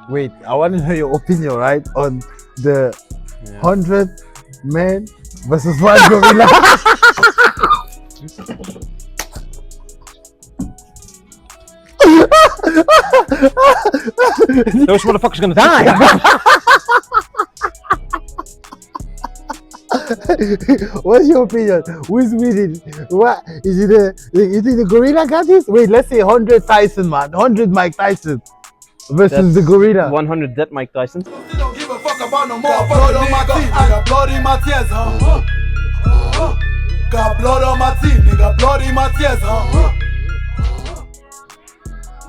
Wait, I want to know your opinion, right, on the 100 men versus one gorilla. Those motherfuckers gonna die. What's your opinion? Who's winning? What is it? You think the gorilla got this? Wait, let's say 100 Tyson, man. 100 Mike Tyson versus the gorilla. 100 dead Mike Tyson. Don't give a fuck about no more. Got blood on my teeth, nigga. Blood in my tears, Got blood on my teeth, nigga. Blood in my tears,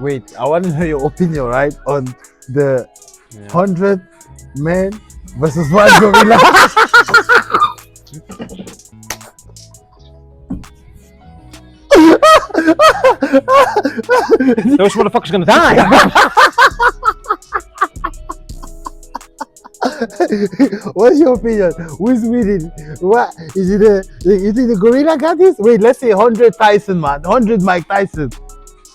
Wait, I want to know your opinion, right, on the 100 men versus one gorilla. Those motherfuckers gonna die. What's your opinion? Who's winning? What is it? You think the gorilla got this? Wait, let's say 100 Tyson, man. 100 Mike Tyson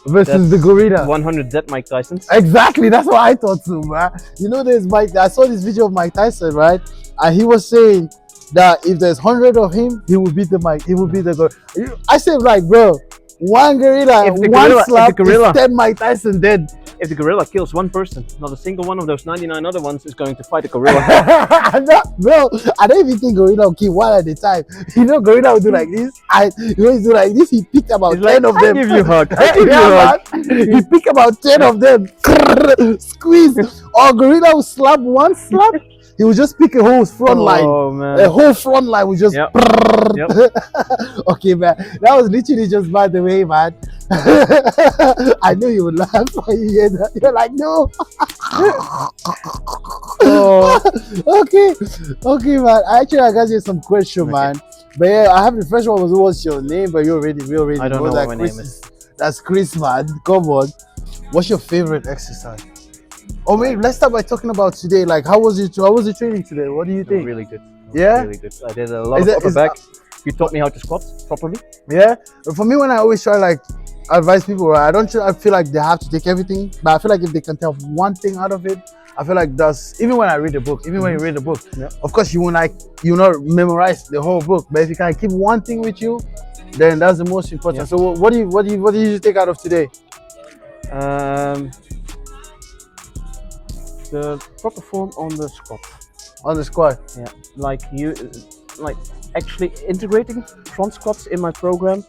versus the gorilla. 100 dead Mike Tyson. Exactly, that's what I thought too, man. You know, there's Mike. I saw this video of Mike Tyson, right? And he was saying that if there's 100 of him, he will beat the Mike. He will beat the gorilla. I said, like, bro, one gorilla, one slap, is 10 Mike Tyson dead. If the gorilla kills one person, not a single one of those 99 other ones is going to fight a gorilla. No, bro, I don't even think gorilla will kill one at a time. You know, gorilla will do like this. He always do like this. He picked about 10 of them. I give you a hug. I give you a hug. He picked about 10 of them. Squeeze. Or gorilla will slap one slap. He will just pick a whole front line. Oh, man. A whole front line will just. Yep. Okay, man. That was literally just by the way, man. I knew you would laugh when you hear that. You're like, no. Okay, man. Actually, I got you some question, man. But yeah, I have the first one was what's your name, but we already I don't know that what my name is. That's Kris, man. Come on. What's your favorite exercise? Oh wait, let's start by talking about today. Like, how was it? How was the training today? What do you think? Really good. Yeah? Really good. I did a lot of upper back. You taught me how to squat properly. Yeah. But for me, when I always try like advise people, right, I feel like they have to take everything, but I feel like if they can tell one thing out of it, I feel like that's even when I read a book, when you read a book, of course you won't not memorize the whole book, but if you can keep one thing with you, then that's the most important. So what do you take out of today? The proper form on the squat. On the squat. Yeah, actually integrating front squats in my program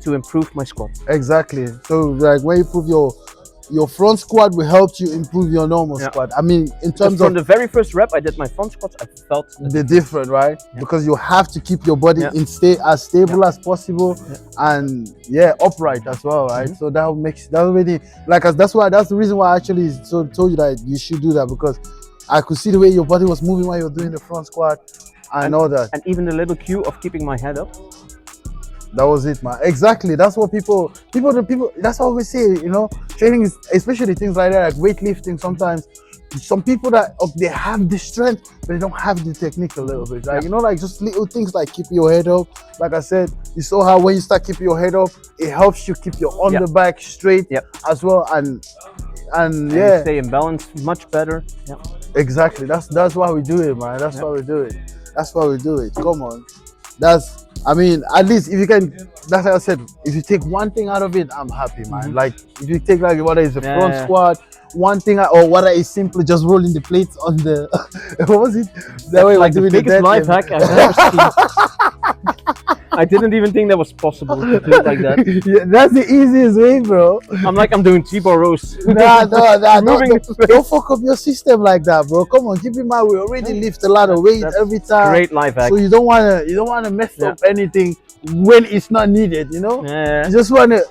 to improve my squat. Exactly. So like when you improve your front squat will help you improve your normal squat. I mean, in terms from the very first rep I did my front squats, I felt the different, right? Yeah. Because you have to keep your body as stable as possible and upright as well, right? So that's the reason why I actually told you that you should do that, because I could see the way your body was moving while you're doing the front squat and all that. And even the little cue of keeping my head up. That was it, man. Exactly. That's what people, that's what we say, you know, training is, especially things like that, like weightlifting. Sometimes some people that they have the strength, but they don't have the technique a little bit. Like, you know, like just little things like keeping your head up. Like I said, you saw how when you start keeping your head up, it helps you keep your underback straight as well. And you stay in balance much better. Yeah. Exactly. That's why we do it, man. That's why we do it. That's why we do it. Come on. I mean, at least if you can, that's what I said, if you take one thing out of it, I'm happy, man. Like, if you take like whether it's a front squat, one thing, or whether it's simply just rolling the plates on the, what was it? That way, like the biggest life hack I've ever seen. I didn't even think that was possible to do it like that. Yeah, that's the easiest way, bro. I'm doing T-bar rows. Nah, don't fuck up your system like that, bro. Come on, keep in mind we already lift a lot of weight every time. Great life hack. So you don't wanna mess up anything when it's not needed, you know? Yeah. You just wanna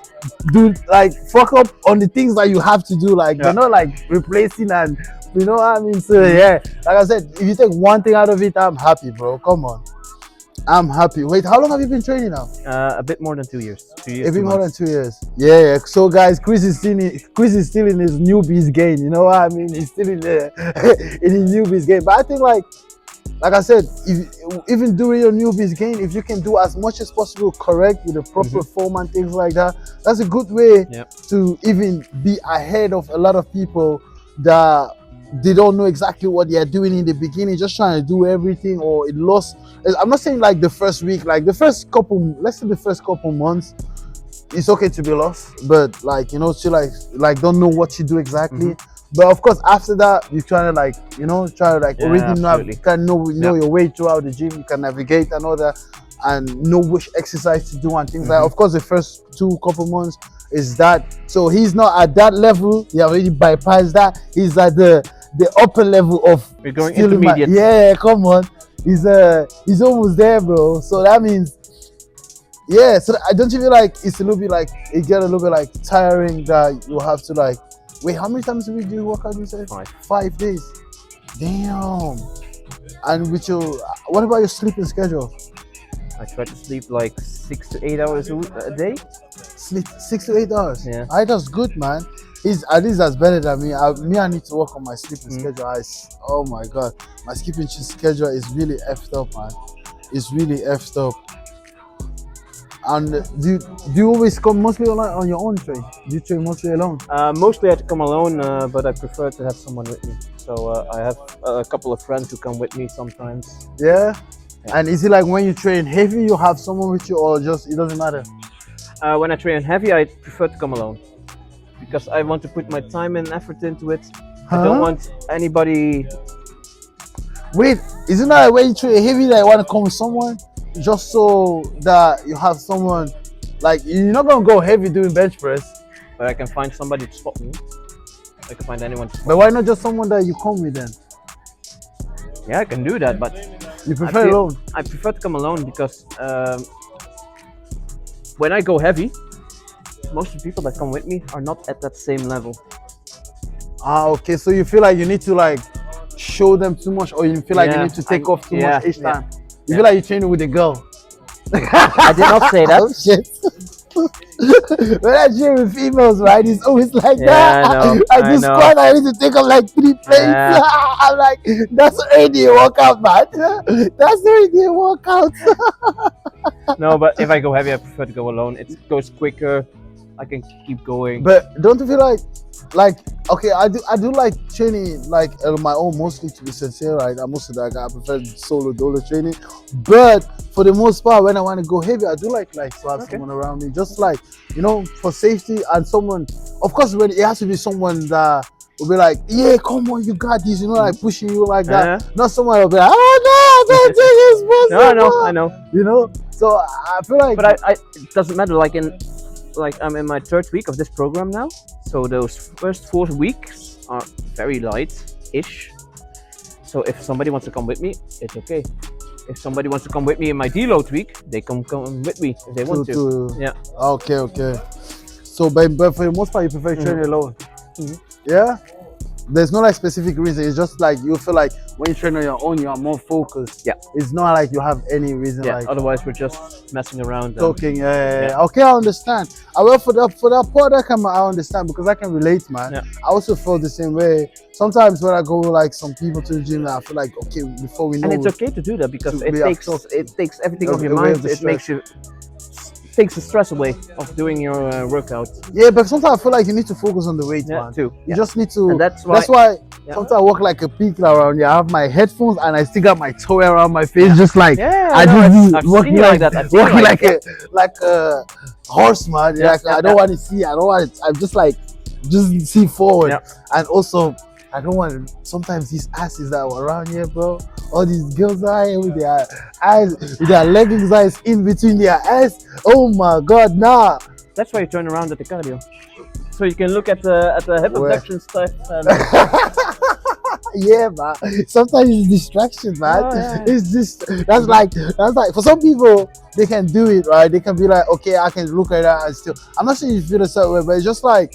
do like fuck up on the things that you have to do, like you're not like replacing and you know what I mean? So like I said, if you take one thing out of it, I'm happy, bro. Come on. I'm happy. Wait, how long have you been training now? A bit more than 2 years. 2 years. A bit more than 2 years. Yeah. So guys, Kris is still in his newbies game. You know what I mean? He's still in his newbies game. But I think like I said, even during your newbies game, if you can do as much as possible correct with the proper form and things like that, that's a good way to even be ahead of a lot of people that they don't know exactly what they are doing in the beginning, just trying to do everything, or it lost. I'm not saying like the first week, like the first couple, let's say the first couple months, it's okay to be lost, but like, you know, to like don't know what you do exactly. But of course, after that, you try to like, you know, already know, absolutely. you can know your way throughout the gym. You can navigate and all that, and know which exercise to do and things like. Of course, the first couple months is that. So he's not at that level. He already bypassed that. He's at the upper level of. We're going still in intermediate. yeah, come on. He's almost there, bro. So that means. Yeah, so I don't you feel like it's a little bit like it get a little bit like tiring that you have to like wait, how many times a week do you work out? You said 5 days. Damn. And with your what about your sleeping schedule? I try to sleep like 6 to 8 hours a day. Sleep 6 to 8 hours. Yeah. That's good, man. At least that's better than me. I need to work on my sleeping schedule. Oh my god, my sleeping schedule is really effed up, man. It's really effed up. And do you always come mostly on your own train? Do you train mostly alone? Mostly I have to come alone, but I prefer to have someone with me. So I have a couple of friends who come with me sometimes. Yeah? And is it like when you train heavy, you have someone with you, or just it doesn't matter? When I train heavy, I prefer to come alone because I want to put my time and effort into it. I don't want anybody. Wait, isn't that when you train heavy that you want to come with someone? Just so that you have someone, like you're not gonna go heavy doing bench press. But I can find somebody to spot me. I can find anyone to spot But why not just someone that you come with then? Yeah, I can do that, but you prefer alone? I prefer to come alone because when I go heavy, most of the people that come with me are not at that same level. Okay, so you feel like you need to like show them too much, or you feel like you need to take off too much each time? You feel like you're training with a girl. I did not say that. Oh shit. When I train with females, right, it's always like that. I do squat, I need to take up like 3 plates. I'm like, that's already a workout, man. That's already a workout. No, but if I go heavy, I prefer to go alone. It goes quicker. I can keep going. But don't you feel like okay, I do like training like on my own mostly, to be sincere, right? I'm mostly like I prefer solo training, but for the most part when I want to go heavy, I do like to have someone around me, just like, you know, for safety, and someone, of course, when it has to be someone that will be like, yeah, come on, you got this, you know, like pushing you like that. Not someone will be like, oh no, I don't think it's possible. I know. You know, so I feel like, but I it doesn't matter. Like I'm in my 3rd week of this program now, so those first 4 weeks are very light-ish. So if somebody wants to come with me, it's okay. If somebody wants to come with me in my deload week, they come with me if they want to. Yeah. Okay. So, but for the most part, you prefer training alone. Yeah. There's no like specific reason. It's just like you feel like when you train on your own, you are more focused. Yeah. It's not like you have any reason. Yeah. Like Otherwise, we're just messing around. Talking. Yeah. Okay, I understand. Well, for that part, I understand because I can relate, man. Yeah. I also feel the same way. Sometimes when I go like some people to the gym, I feel like okay, before we know. And it's okay to do that because it takes everything off your mind. It takes the stress away of doing your workout. Yeah, but sometimes I feel like you need to focus on the weight, man. Too. You just need to. And that's why sometimes I walk like a pig around here. I have my headphones and I still got my toe around my face, just like I've walking like that. Walking like a horse, man. I don't want to see. I don't want to. I'm just see forward. Yeah. And also, I don't want to. Sometimes these asses that are around here, bro. All these girls are here with their eyes, with their leggings eyes in between their eyes. Oh my god, nah. That's why you turn around at the cardio, so you can look at the hip abduction stuff. Yeah, man. Sometimes it's distraction, man. It's just that's like for some people they can do it, right? They can be like, okay, I can look at that and still. I'm not saying you feel a certain way, but it's just like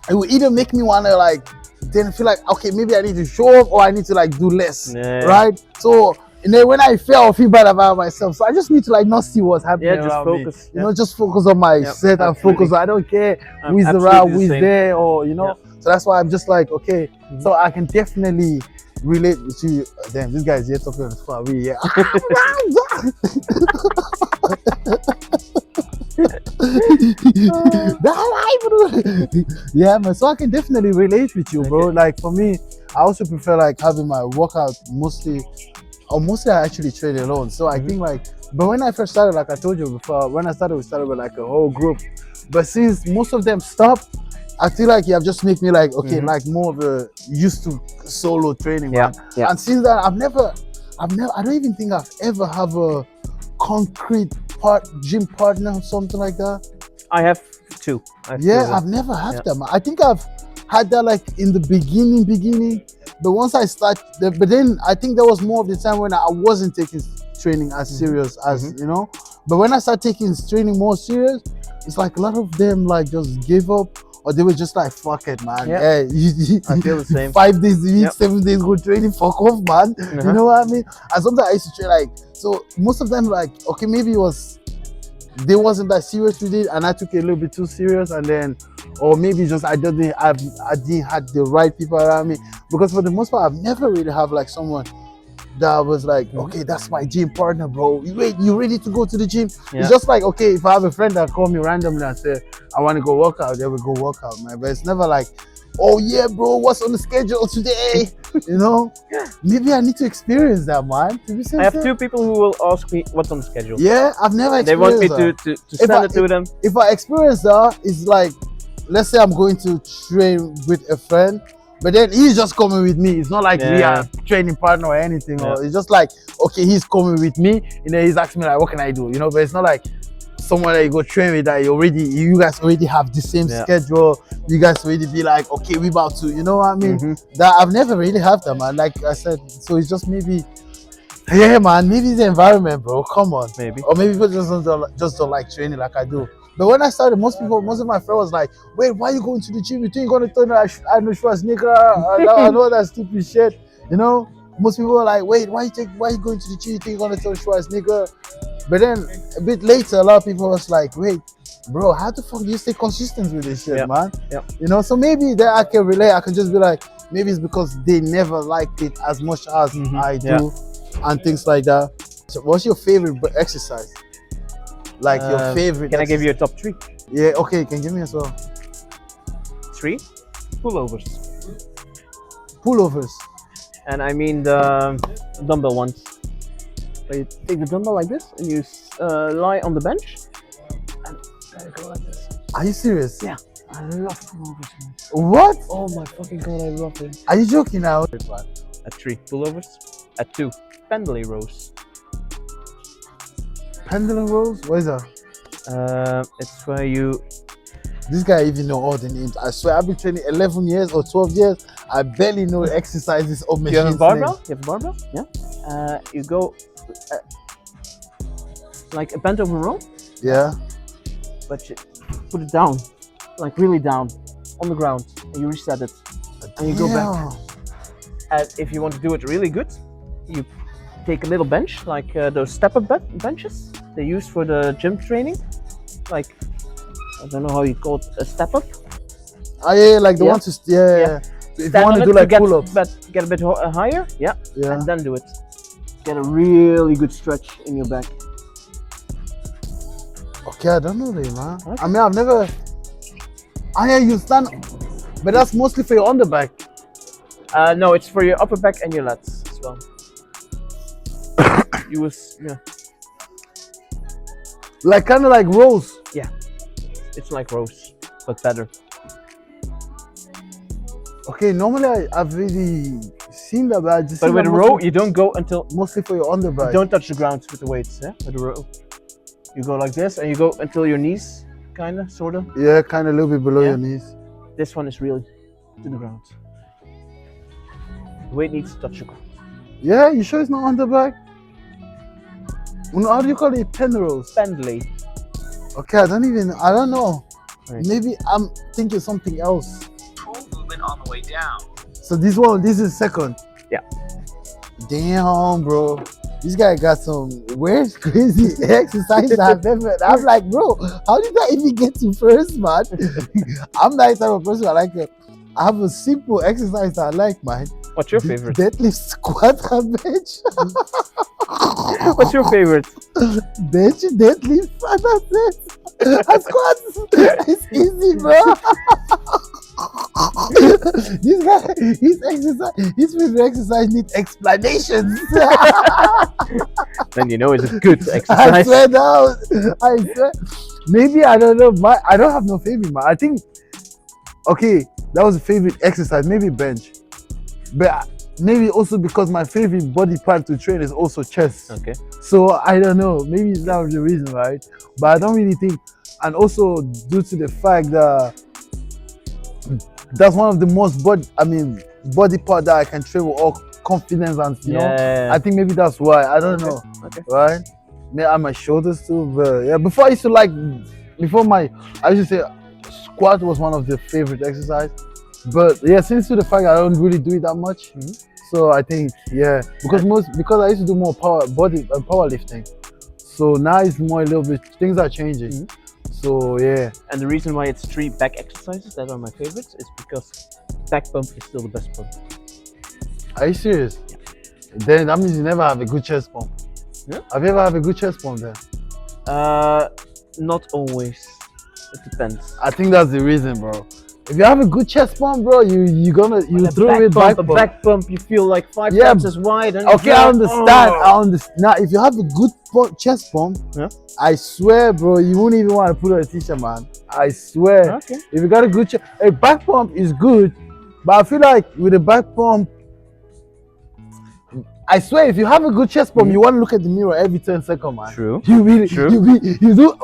it will either make me wanna like then feel like okay, maybe I need to show up or I need to like do less, right? So and then when I fail, I feel bad about myself. So I just need to like not see what's happening around me. You know, just focus on my set and focus. I don't care who's around, who's there, or you know. So that's why I'm just like okay. So I can definitely relate to you. Damn, this guy's here talking on the phone. Yeah, man. So I can definitely relate with you, bro. Okay. Like for me, I also prefer like having my workout mostly I actually train alone. So I think like, but when I first started, like I told you before, when I started, we started with like a whole group. But since most of them stopped, I feel like you have just made me like, okay, like more of a used to solo training, man. Yeah. And since that, I don't even think I've ever have a concrete gym partner or something like that. I have two. I've never had that, man. I think I've had that like in the beginning, but once I but then I think that was more of the time when I wasn't taking training as serious as you know. But when I started taking training more serious, it's like a lot of them like just gave up, or they were just like, fuck it, man. Yeah. Hey, I feel the same. 5 days a week, 7 days go training, fuck off, man. You know what I mean? And sometimes I used to train like, so most of them like, okay, maybe they wasn't that serious with it, and I took it a little bit too serious, and then, or maybe just I didn't have the right people around me, because for the most part I've never really have like someone that was like, okay, that's my gym partner, bro. You ready to go to the gym? It's just like, okay, if I have a friend that call me randomly and say I want to go work out, then we go work out, man. But it's never like, oh yeah, bro, what's on the schedule today? You know, maybe I need to experience that, man. I have two people who will ask me what's on the schedule. Yeah, I've never experienced They want me that. to send it to them. If I experience that, it's like, let's say I'm going to train with a friend, but then he's just coming with me. It's not like we are training partner or anything. Or it's just like, okay, he's coming with me, and then he's asking me like, what can I do? You know, but it's not like someone that you go train with that you guys already have the same schedule. You guys already be like, okay, we about to, you know what I mean? That I've never really had that, man. Like I said, so it's just maybe, yeah, man, maybe it's the environment, bro. Come on, maybe. Or maybe people just don't like training like I do. But when I started, most of my friends was like, wait, why are you going to the gym? You think you're going to turn Arnold Schwarzenegger? I know that stupid shit. You know, most people are like, wait, why you going to the gym? You think you're going to turn Schwarzenegger? But then a bit later, a lot of people was like, wait, bro, how the fuck do you stay consistent with this shit, man? You know, so maybe that I can relate. I can just be like, maybe it's because they never liked it as much as I do, and things like that. So what's your favorite exercise? Like your favorite. Can I give you a top 3? Yeah, okay, you can give me as well. 3 pullovers. Pullovers. And I mean the dumbbell ones. So you take the dumbbell like this and you lie on the bench and go like this. Are you serious? Yeah. I love pullovers, man. What? Oh my fucking god, I love it. Are you joking now? At 3 pullovers. At 2 pendlay rows. Pendulum rows? What is that? It's where you. This guy even know all the names. I swear, I've been training 11 years or 12 years. I barely know exercises of machines. You have a barbell? You have a barbell? Yeah. You go like a bent over row. Yeah. But you put it down, like really down, on the ground, and you reset it, and you go back. And if you want to do it really good, you take a little bench, like those step-up benches they use for the gym training. Like, I don't know how you call it, a step-up. Oh yeah, like the one to If you want to do like pull-ups, get a bit higher, and then do it. Get a really good stretch in your back. Okay, I don't know that, man. Okay. I mean, I've never. You stand, but that's mostly for your underback. No, it's for your upper back and your lats as well. Like kind of like rows. Yeah, it's like rows, but better. Okay, normally I've really seen that, but I just. But with a row, you don't go until. Mostly for your underback. You don't touch the ground with the weights, yeah. With a row, you go like this, and you go until your knees, kinda, sorta. Yeah, kind of a little bit below your knees. This one is really to the ground. The weight needs to touch the ground. Yeah, you sure it's not underback? How do you call it? Pendles? Pendlay. Okay, I don't know. Right. Maybe I'm thinking something else. Pull movement on the way down. So this is second. Yeah. Damn, bro. This guy got some weird, crazy exercise I've never. I'm like, bro, how did I even get to first, man? I'm that type of person. I have a simple exercise that I like, man. What's your favorite? Deadlift, squat, and bench. What's your favorite? Bench, deadlift, and that's it. A squat is easy, bro. This guy, his favorite exercise needs explanations. Then you know it's a good I exercise. swear down. I swear. Maybe I don't know. I don't have no favorite, man. I think okay, that was a favorite exercise. Maybe bench, but maybe also because my favorite body part to train is also chest. Okay. So I don't know. Maybe that was the reason, right? But I don't really think. And also due to the fact that that's one of the most body part that I can train with all confidence and you know. I think maybe that's why. I don't know. Okay. Right? Maybe on my shoulders too. But yeah, before I used to I used to say squat was one of the favorite exercise. But yeah, since to the fact I don't really do it that much. So I think because I used to do more powerlifting. So now it's more a little bit things are changing. So yeah. And the reason why it's 3 back exercises that are my favorites is because back pump is still the best pump. Are you serious? Then that means you never have a good chest pump. Yeah. Have you ever had a good chest pump then? Not always. It depends. I think that's the reason, bro. If you have a good chest pump, bro, you throw it back pump. Back pump, you feel like 5 reps is wide. And okay, I understand. I understand. Now, if you have a good chest pump, I swear, bro, you won't even want to put on a t-shirt, man. I swear. Okay. If you got a good a back pump is good, but I feel like with a back pump, I swear, if you have a good chest pump, you want to look at the mirror every 10 seconds, man. True. You do.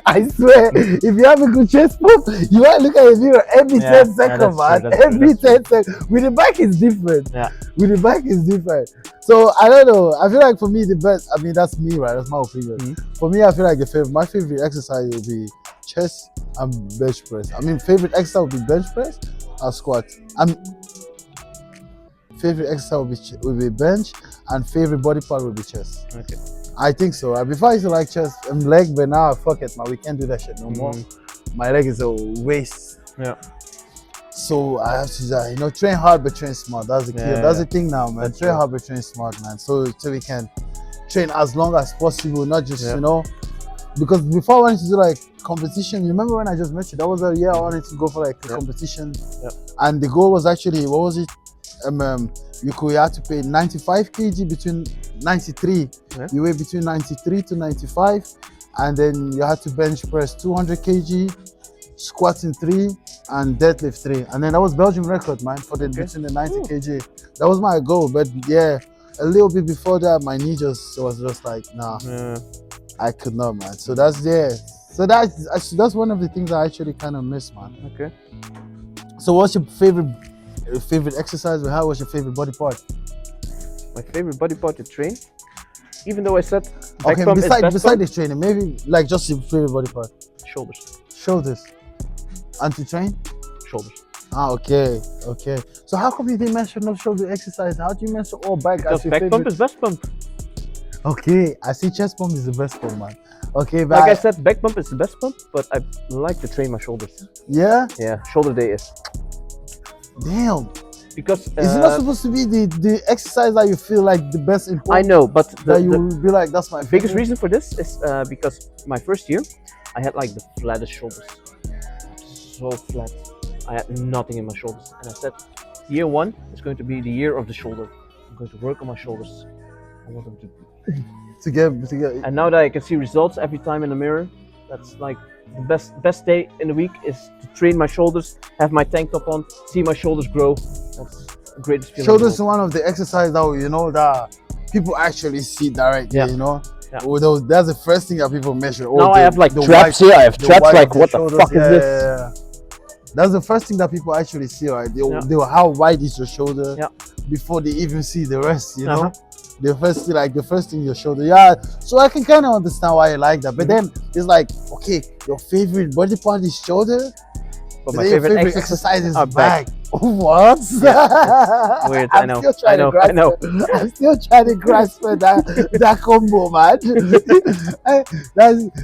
I swear, if you have a good chest pump, you want to look at the mirror every 10 seconds, man. Every 10 seconds. With the back is different. Yeah. With the back is different. So I don't know. I feel like for me the best. I mean that's me, right? That's my opinion. For me, I feel like my favorite exercise would be chest and bench press. I mean, favorite exercise would be bench press or squat. Favorite exercise would be bench, and favorite body part would be chest. Okay. I think so. Before I used to like chest and leg, but now fuck it, man. We can't do that shit no more. My leg is a waste. Yeah. So I have to, train hard but train smart. That's the key. That's the thing now, man. Train hard but train smart, man. So we can train as long as possible, not just because before I wanted to do like competition. You remember when I just met you? That was a year I wanted to go for like a competition, and the goal was actually what was it? You had to pay 95 kg between 93. You weigh between 93 to 95, and then you had to bench press 200 kg, squatting 3, and deadlift 3. And then that was Belgian record, man, for between the 90 kg. That was my goal, but yeah, a little bit before that, my knee was just like, nah, I could not, man. So that's So that's one of the things I actually kind of miss, man. Okay. So what's your favorite exercise, or how was your favorite body part? My favorite body part to train, even though I said okay, beside the training, maybe like just your favorite body part. Shoulders. And to train? Shoulders. Ah, okay. So how come you didn't mention no shoulder exercise? How do you mention all back? Because back pump is best pump. Okay, I see chest pump is the best pump, man. Okay, like I said, back pump is the best pump, but I like to train my shoulders. Yeah? Yeah, shoulder day is. Damn. Because is it not supposed to be the exercise that you feel like the best in? I know, but that you will be like, that's my favorite. Biggest reason for this is because my first year, I had like the flattest shoulders, so flat. I had nothing in my shoulders, and I said, year 1 is going to be the year of the shoulder. I'm going to work on my shoulders. I want them to get. And now that I can see results every time in the mirror, that's like the best day in the week is to train my shoulders, have my tank top on, see my shoulders grow. That's the greatest feeling. Shoulders is one of the exercises that that people actually see directly. That's the first thing that people measure. Now I have like traps here. I have traps like what the fuck is this? That's the first thing that people actually see, right? They how wide is your shoulder before they even see the rest. You know. The first thing your shoulder. Yeah, so I can kind of understand why you like that. But then it's like, okay, your favorite body part is shoulder, but my favorite exercise is back. What? Yeah, weird. I know. I'm still trying to grasp that combo, man.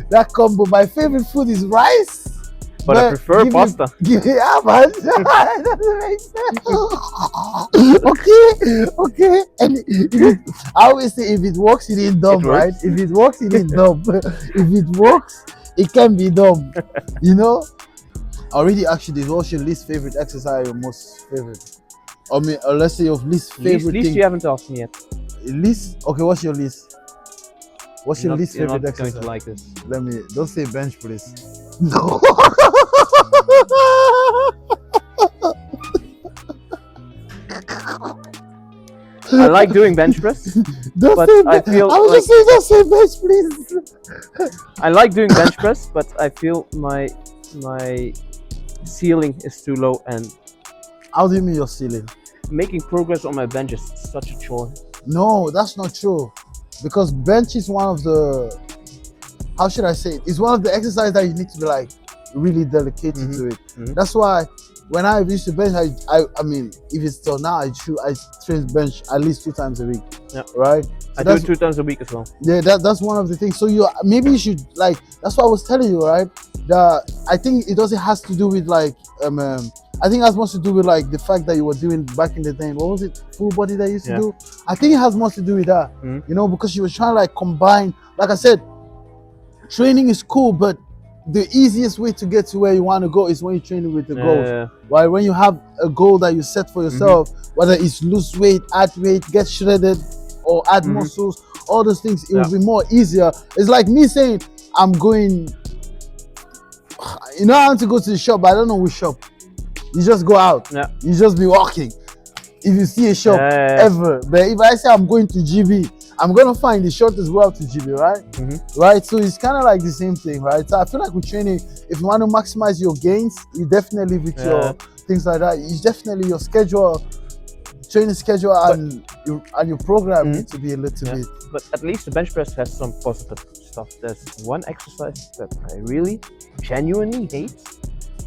That combo. My favorite food is rice But I prefer pasta. Yeah, man. That doesn't make sense. Okay. And I always say, if it works, it ain't dumb, It right? works. If it works, it ain't dumb. If it works, it can be dumb. You know. I already asked you this. What's your least favorite exercise? Your most favorite? Or let's say your least favorite Least thing. you haven't asked me yet. Least? Okay, what's your least? What's your least You're favorite not exercise? going to like this. Let me, don't say bench, please. No. I like doing bench press. Don't But say I bench. feel I was just saying, don't say bench, please. I like doing bench press, but I feel my ceiling is too low, and How do you mean your ceiling? making progress on my bench is such a chore. No, that's not true. Because bench is one of the, how should I say it? It's one of the exercises that you need to be like really dedicated to it. That's why when I used to bench, I mean, if it's till now, I train bench at least 2 times a week. Yeah. Right? So I do it 2 times a week as well. Yeah, that's one of the things. So maybe you should like, that's what I was telling you, right? That I think it also has to do with like I think it has much to do with like the fact that you were doing back in the day. What was it? Full body that you used to do? I think it has much to do with that. You know, because you were trying to like combine, like I said, training is cool, but the easiest way to get to where you want to go is when you're training with the goals. Right? When you have a goal that you set for yourself, whether it's lose weight, add weight, get shredded, or add muscles, all those things, it will be more easier. It's like me saying, I'm going, you know, I want to go to the shop, but I don't know which shop. You just go out. You just be walking. If you see a shop ever, but if I say I'm going to GB, I'm gonna find the shortest route to GB, right? Right. So it's kind of like the same thing, right? So I feel like with training, if you want to maximize your gains, you definitely with your things like that, you definitely your schedule, training schedule, and your program need to be a little bit. But at least the bench press has some positive stuff. There's one exercise that I really genuinely hate.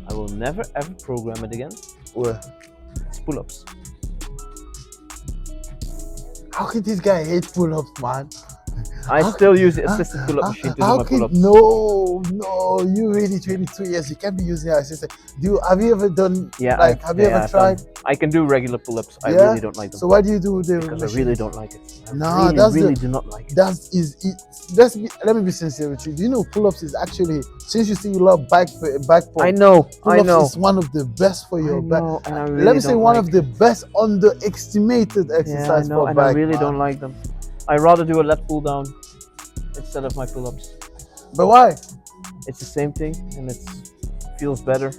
I will never ever program it again. Where? It's pull-ups. How can this guy hate pull-ups, man? I still use the assisted pull-up machine to do my pull-ups. No, you really 22 years. You can't be using your assistant. Have you ever done? Yeah. Have you ever tried? I can do regular pull-ups. I really don't like them. So why do you do the? Because machine? I really don't like it. No, really do not like it. Let me be sincere with you. Do you know pull-ups is actually, since you say you love back pull? I know. Pull-ups is one of the best for your back. Let me say one of the best underestimated exercise for back. I really don't like them. I rather do a lat pull down instead of my pull-ups. But why? It's the same thing, and it feels better.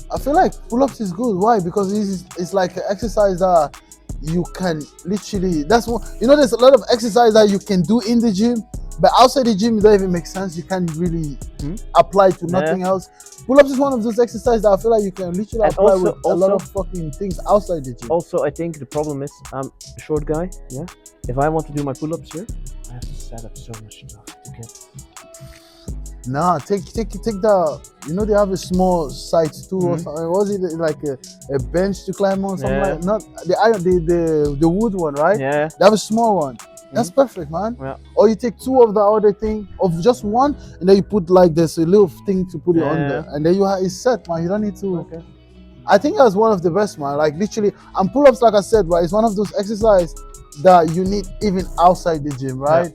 I feel like pull-ups is good. Why? Because it's like an exercise that you can literally. That's what you know. There's a lot of exercise that you can do in the gym, but outside the gym, it don't even make sense. You can't really apply to nothing else. Pull-ups is one of those exercises that I feel like you can literally apply with a lot of fucking things outside the gym. Also, I think the problem is I'm a short guy. Yeah. If I want to do my pull-ups here, I have to set up so much stuff to get. Nah, take the. You know they have a small site too or something. Was it like a bench to climb on? Something like not the wood one, right? Yeah. They have a small one. That's perfect, man. Yeah. Or you take 2 of the other thing, of just one, and then you put like there's a little thing to put it under, and then it's set, man. You don't need to. Okay. I think that's one of the best, man. Like literally, and pull-ups, like I said, right, it's one of those exercises that you need even outside the gym, right?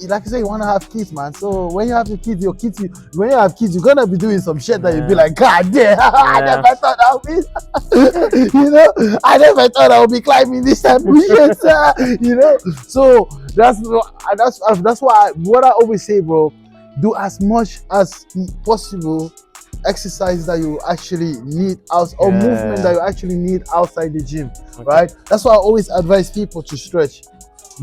Like I say, you want to have kids, man. So when you have when you have kids, you're gonna be doing some shit that you'll be like, God damn, I never thought I would be, you know, I never thought I would be climbing this type of shit, you know. So that's why what I always say, bro, do as much as possible exercise that you actually need or movement that you actually need outside the gym, right? That's why I always advise people to stretch.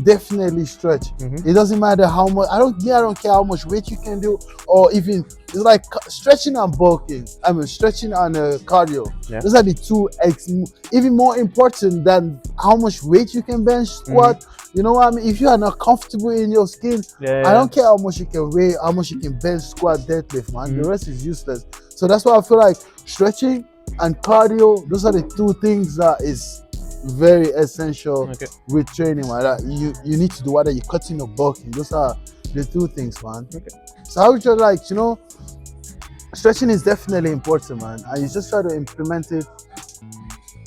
Definitely stretch. It doesn't matter how much. I don't care how much weight you can do, or even it's like stretching and bulking. I mean, stretching and cardio. Those are the two even more important than how much weight you can bench, squat. You know what I mean? If you are not comfortable in your skin, I don't care how much you can weigh, how much you can bench, squat, deadlift, man. The rest is useless. So that's why I feel like stretching and cardio, those are the 2 things that is very essential with training, man. You need to do, whether you're cutting or bulking. Those are the 2 things, man. So how would you like, you know, stretching is definitely important, man. And you just try to implement it.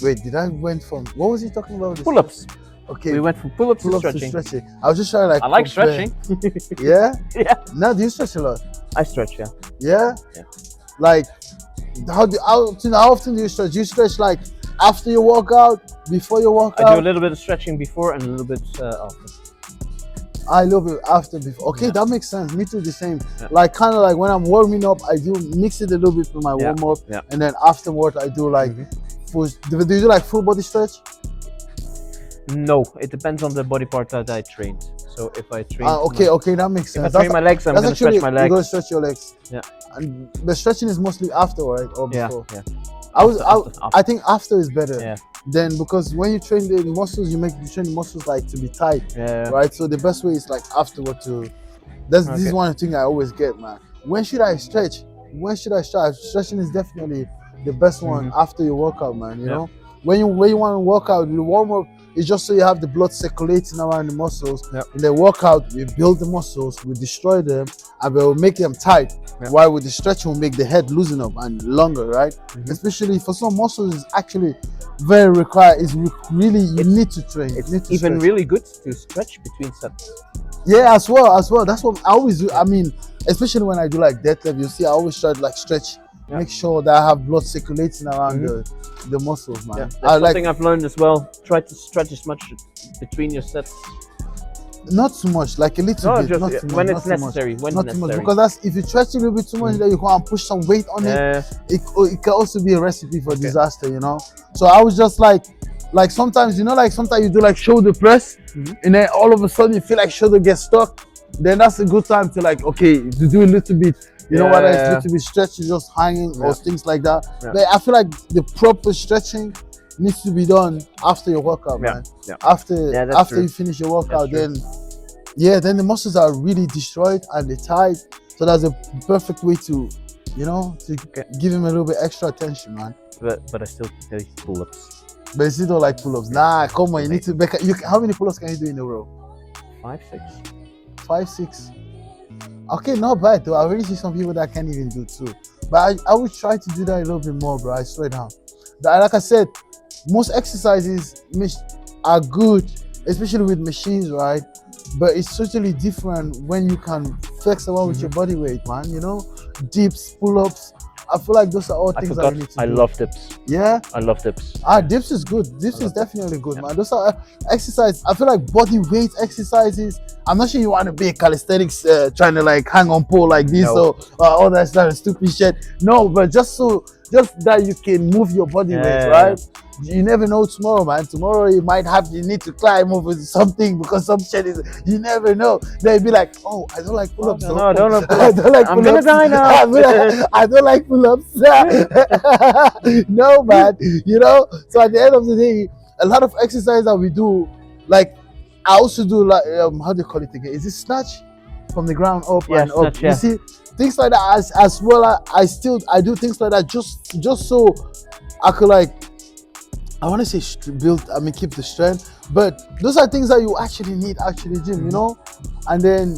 Wait, did I went from what was he talking about? Pull-ups. Okay, We went from pull-ups to pull-ups stretching. to stretching. I was just trying to like. I like compare- stretching. Yeah. Yeah. Now do you stretch a lot? I stretch, yeah. Yeah. Yeah. Like, how often do you stretch? Do you stretch like after your workout, before your workout? I do a little bit of stretching before and a little bit after. I love it after before. Okay, Yeah. that makes sense. Me too, the same. Yeah. Like kind of like when I'm warming up, I do mix it a little bit with my Yeah, warm up, yeah. and then afterward I do like full. Do you do like full body stretch? No, it depends on the body part that I trained. So if I train, Okay, that makes if I sense. train my legs, I'm that's gonna stretch my You're gonna legs. stretch your legs. Yeah. And the stretching is mostly after, right, or Yeah, before? yeah. I After. think after is better. Yeah. Then because when you train the muscles, you train the muscles like to be tight, Yeah. right? So the best way is like afterward to. This is Okay. one thing I always get, man. When should I stretch? When should I stretch? Stretching is definitely the best one after your workout, man. You Yeah. know, when you want to work out, the warm up is just so you have the blood circulating around the muscles. Yeah. In the workout, we build the muscles, we destroy them, and we'll make them tight. Yeah. While with the stretching, will make the head loosen up and longer, right? Especially for some muscles, it's actually very required. Really you need to train. You It's need to even stretch. really good to stretch between sets. Yeah, as well. That's what I always do. I mean, especially when I do like deadlift, you see, I always try to like stretch, Yeah. make sure that I have blood circulating around the muscles, man. Yeah, that's I like something I've learned as well. Try to stretch as much between your sets. not too much, like a little No, bit, just not too much, when not it's too much. necessary. When Not it's too much, necessary. because that's if you stretch a little bit too much, then you go and push some weight on it. Yeah. It can also be a recipe for disaster, you know. So I was just like sometimes, you know, like sometimes you do like shoulder press, and then all of a sudden you feel like shoulder gets stuck. Then that's a good time to like, okay, to do a little bit, you know, whether it's a little bit stretching, just hanging or things like that. Yeah. But I feel like the proper stretching needs to be done after your workout, Yeah. man. Yeah. After that's after true. you finish your workout, That's then the muscles are really destroyed and they're tight. So that's a perfect way to, you know, to give him a little bit extra attention, man. But I still do pull-ups. But you still don't like pull-ups. Nah, come on, you need to make. How many pull-ups can you do in a row? 5, 6. 5, 6. Okay, not bad though. I already see some people that can't even do 2. But I would try to do that a little bit more, bro. I swear down. Like I said, most exercises are good, especially with machines, right? But it's totally different when you can flex around with your body weight, man. You know, dips, pull-ups. I feel like those are all I things that forgot. you need to I do. love dips. Yeah. I love dips. Dips is good. Dips is definitely good, Yeah. man. Those are exercise. I feel like body weight exercises. I'm not sure you want to be a calisthenics trying to like hang on pole like this No. or all that kind of stupid shit. No, but just that you can move your body weight, Yeah. right? You never know tomorrow, man. Tomorrow you need to climb over something because some shit is. You never know. They'll be like, oh, I don't like pull-ups. no, I don't like I don't like I'm gonna pull-ups. die now. I don't like pull-ups. No, man. You know. So at the end of the day, a lot of exercise that we do, like I also do like how do you call it again? Is it snatch from the ground up Yeah, and up? snatch, yeah. You see things like that as well. I do things like that just so I could like. I want to say keep the strength, but those are things that you actually need, gym, you know, and then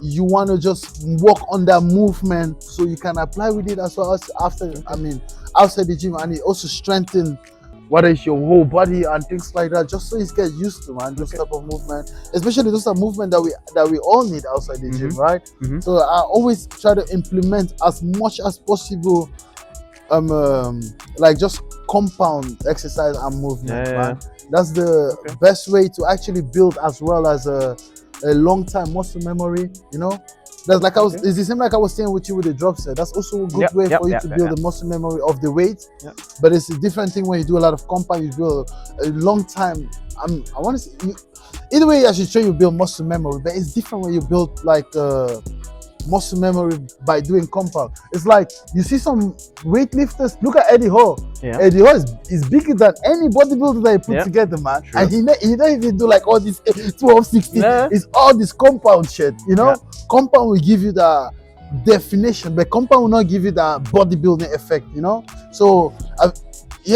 you want to just work on that movement so you can apply with it as well as outside the gym, and it also strengthen whether it's your whole body and things like that, just so you get used to, man, those type of movement, especially those are movement that we all need outside the gym, right? So I always try to implement as much as possible like just compound exercise and movement, man. That's the best way to actually build as well as a long time muscle memory, you know. That's like it's the same like I was saying with you with the drop set. That's also a good way for you to build the muscle memory of the weight. But it's a different thing when you do a lot of compound, you build a long time. I want to say either way I should show you build muscle memory, but it's different when you build like muscle memory by doing compound. It's like you see some weightlifters. Look at Eddie Hall. Eddie Hall is bigger than any bodybuilder that he put together, man. True. And he don't even do like all this 12, 16. It's all this compound shit, you know. Compound will give you the definition, but compound will not give you the bodybuilding effect, you know. So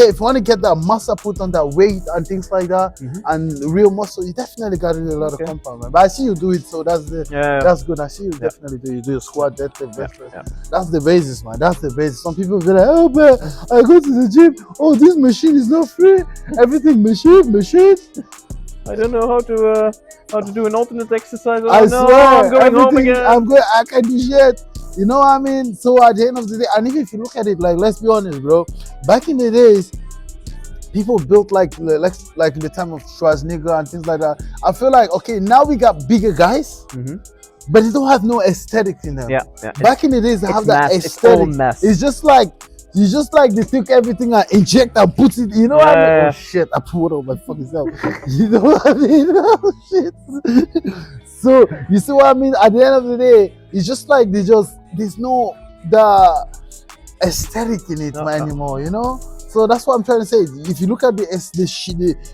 if you want to get that muscle put on that weight and things like that, and real muscle, you definitely got to do a lot of compound, man. But I see you do it, so that's good. I see you definitely do. You do your squat, deadlift, bench press. That's the basis, man. That's the basis. Some people be like, oh, but I go to the gym. Oh, this machine is not free. Everything machine. I don't know how to do an alternate exercise. I swear, I'm going home again. I can do shit. You know what I mean? So at the end of the day, and even if you look at it, like, let's be honest, bro. Back in the days, people built like in the time of Schwarzenegger and things like that. I feel like, okay, now we got bigger guys, but they don't have no aesthetic in them. Back in the days, they have that aesthetic. It's just like they took everything and inject and put it. You know what I mean? Oh shit! I put it on my fucking self. You know what I mean? Oh shit! So you see what I mean? At the end of the day, it's just like there's no the aesthetic in it anymore. You know? So that's what I'm trying to say. If you look at the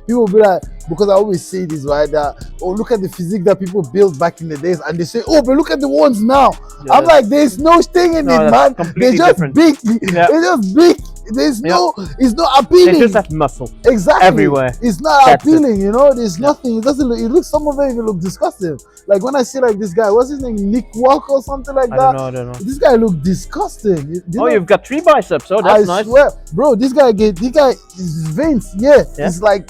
people will be like, because I always say this, right? That, oh, look at the physique that people built back in the days, and they say, oh, but look at the ones now. I'm like, there's no thing in it, man. They're just big. They're just big. There's it's not appealing. They just have muscle. Exactly. Everywhere. It's not appealing, you know. There's nothing. It doesn't look. It looks. Some of them even look disgusting. Like when I see like this guy, what's his name, Nick Walker or something like that. I don't know. This guy look disgusting. You've got 3 biceps. Oh, that's nice. I swear, bro. This guy his veins. It's like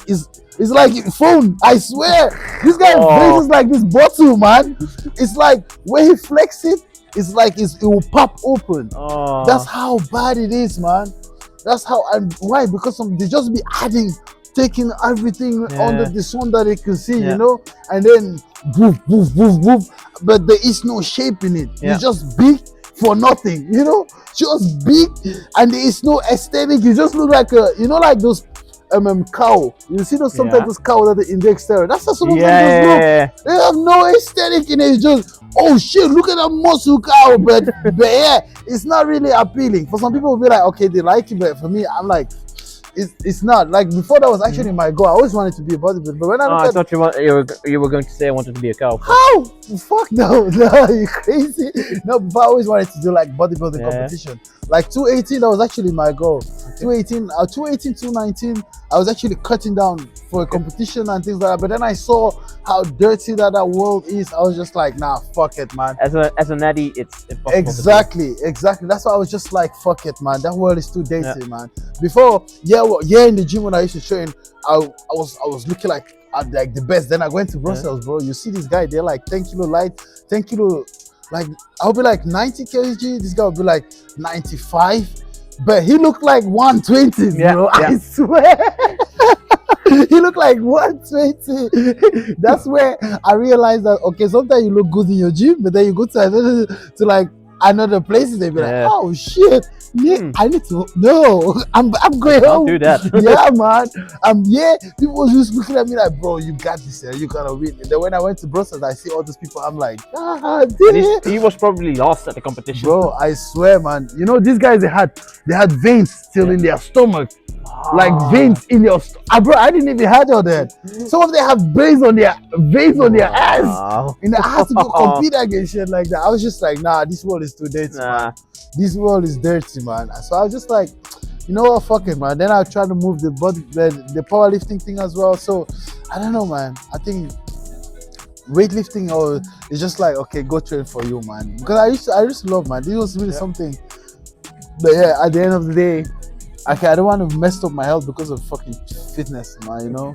phone. I swear, this guy's veins is like this bottle, man. It's like when he flex it, it's like it will pop open. That's how bad it is, man. That's how, and why? Because they just be taking everything under the sun that they can see, you know, and then woof, but there is no shape in it. It's just big for nothing, you know, just big, and there is no aesthetic. You just look like like those cow. You see those sometimes those cow that they inject steroid. That's how some of them just look. They have no aesthetic in it. It's just, oh shit, look at that muscle cow, but it's not really appealing. For some people will be like, okay, they like it, but for me, I'm like, it's not. Like before, that was actually my goal. I always wanted to be a bodybuilder, but when I thought you were going to say I wanted to be a cow. How? Fuck no, you crazy? No, before I always wanted to do like bodybuilding competition. Like 218, that was actually my goal. 218, 219, I was actually cutting down for a competition and things like that. But then I saw how dirty that world is. I was just like, nah, fuck it, man. As a natty, it's impossible. Exactly. That's why I was just like, fuck it, man. That world is too dirty, man. Before, in the gym when I used to train, I was looking like the best. Then I went to Brussels, bro. You see this guy, they're like 10 kilo light, 10 kilo. Like I'll be like 90 kg. This guy will be like 95. But he looked like 120, bro. I swear. He looked like 120. That's where I realized that, okay, sometimes you look good in your gym, but then you go to another places, they be like, oh shit, I need to I'm going home. Don't do that. Yeah, man. People was just looking at me like, bro, you got this, you gotta win. And then when I went to Brussels, I see all those people, I'm like, he was probably lost at the competition. Bro, I swear, man. You know, these guys, they had veins still in their stomach. Like veins in your bro, I didn't even have all that. Some of them have veins on their ass. And I had to go compete against shit like that. I was just like, nah, this world is too dirty, man. This world is dirty, man. So I was just like, you know what, fuck it, man. Then I tried to move the powerlifting thing as well. So I don't know, man. I think weightlifting or it's just like, okay, go train for you, man. Because I used to love, man. This was really something. But at the end of the day, I don't want to mess up my health because of fucking fitness, man, you know?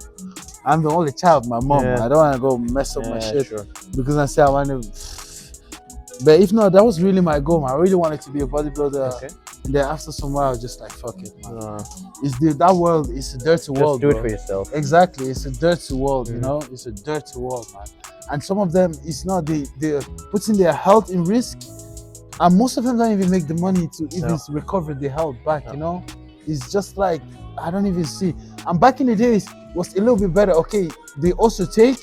I'm the only child, my mom, man. I don't want to go mess up my shit because I say I want to. But if not, that was really my goal, man. I really wanted to be a bodybuilder. And then after some while, I was just like, fuck it, man. That world is a dirty world, do bro. It for yourself. Exactly. It's a dirty world, you know? It's a dirty world, man. And some of them, it's not, they're putting their health in risk. And most of them don't even make the money to even recover their health back, you know? It's just like, I don't even see. And back in the days, it was a little bit better. Okay, they also take,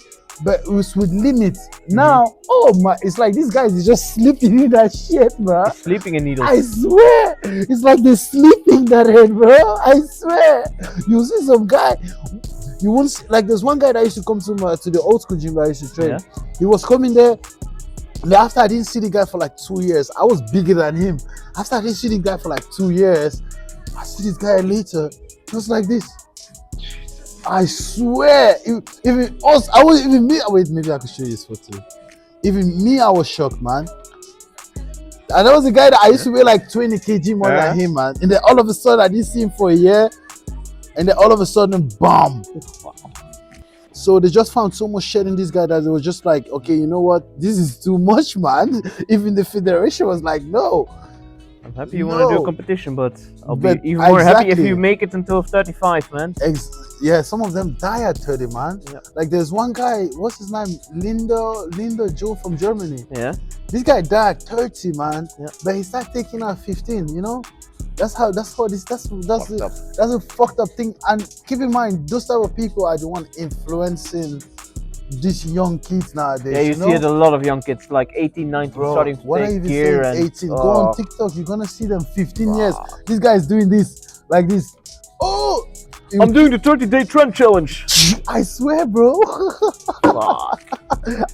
but it was with limits. Now, oh my, it's like these guys is just sleeping in that shit, bro. Sleeping in needles. I swear. It's like they're sleeping that head, bro. I swear. You see some guy, you won't see, like there's one guy that used to come to the old school gym that I used to train. He was coming there. And after I didn't see the guy for like 2 years, I was bigger than him. After I didn't see the guy for like 2 years, I see this guy later. just like this. I swear, even us, I was even me. Wait, maybe I could show you this photo. Even me, I was shocked, man. And that was the guy that I used to weigh like 20 kg more than him, man. And then all of a sudden, I didn't see him for a year. And then all of a sudden, bam. So they just found so much shit in this guy that they was just like, okay, you know what? This is too much, man. Even the federation was like, no. I'm happy you want to do a competition, but I'll be even more happy if you make it until 35, man. Yeah, some of them die at 30, man. Yeah. Like there's one guy, what's his name? Linda Joe from Germany. Yeah. This guy died at 30, man. Yeah. But he started taking at 15, you know? That's a fucked up thing. And keep in mind, those type of people are the one influencing these young kids nowadays. Yeah, you see it a lot of young kids, like 18, 19, starting to take gear. And 18? Go on TikTok, you're gonna see them 15 years. This guy's doing this, like this. Oh! I'm doing the 30-day trend challenge. I swear, bro.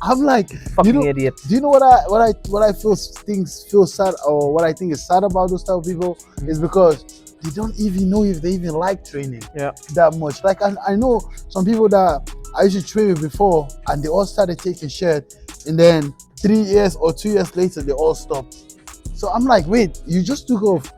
I'm like, fucking idiot. Do you know what I feel sad, or what I think is sad about those type of people is because they don't even know if they even like training that much. Like I know some people that I used to train with before, and they all started taking shit, and then 3 years or 2 years later they all stopped. So I'm like, wait, you just took off,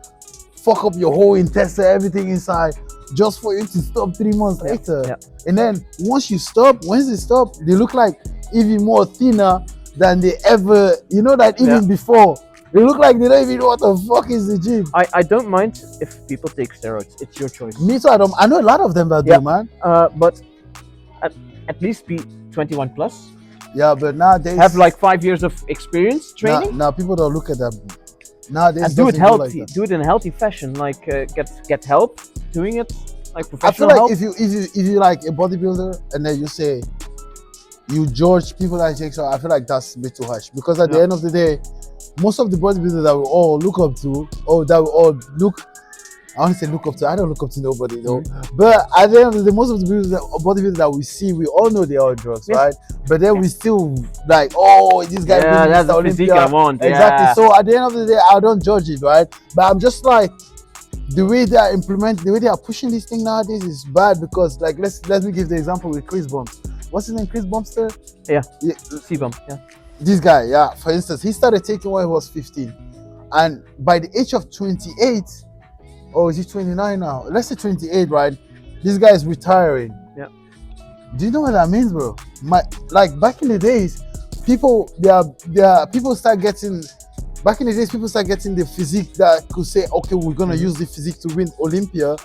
fuck up your whole intestine, everything inside, just for you to stop 3 months later. Yeah. And then once they stop, they look like even more thinner than they ever, you know, that even before. They look like they don't even know what the fuck is the gym. I don't mind if people take steroids. It's your choice. Me too. I know a lot of them that do, man. But at least be 21 plus. Yeah, but nowadays have like 5 years of experience training. Now people don't look at that. Nowadays, and do it healthy. Do it in a healthy fashion. Like get help doing it. Like professional help. I feel like if you like a bodybuilder and then you say you judge people that take so, I feel like that's a bit too harsh, because at the end of the day, most of the bodybuilders that we all look up to, or that we all look, I want to say look up to, I don't look up to nobody though, but at the end of the day, most of the bodybuilders that we see, we all know they are drugs, right? But then we still like, oh, this guy really that's the physique I want. Exactly. So at the end of the day, I don't judge it, right? But I'm just like, the way they are implementing, the way they are pushing this thing nowadays is bad, because like let me give the example with Kris Bumps. What's his name? Kris Bumpster? Yeah. C-Bump. Yeah. This guy, for instance, he started taking when he was 15, and by the age of 28, or is he 29 now? Let's say 28, right? This guy is retiring. Yeah. Do you know what that means, bro? Like back in the days, people start getting the physique that could say, okay, we're gonna use the physique to win Olympia.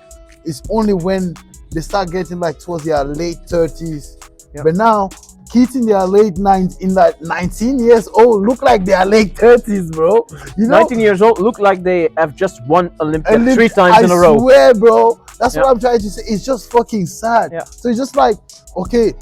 It's only when they start getting like towards their late 30s. But now, kids in their late 19 years old look like they are late 30s, bro. You know, 19 years old look like they have just won Olympia 3 times in a row. I swear, bro. That's what I'm trying to say. It's just fucking sad. So it's just like, okay,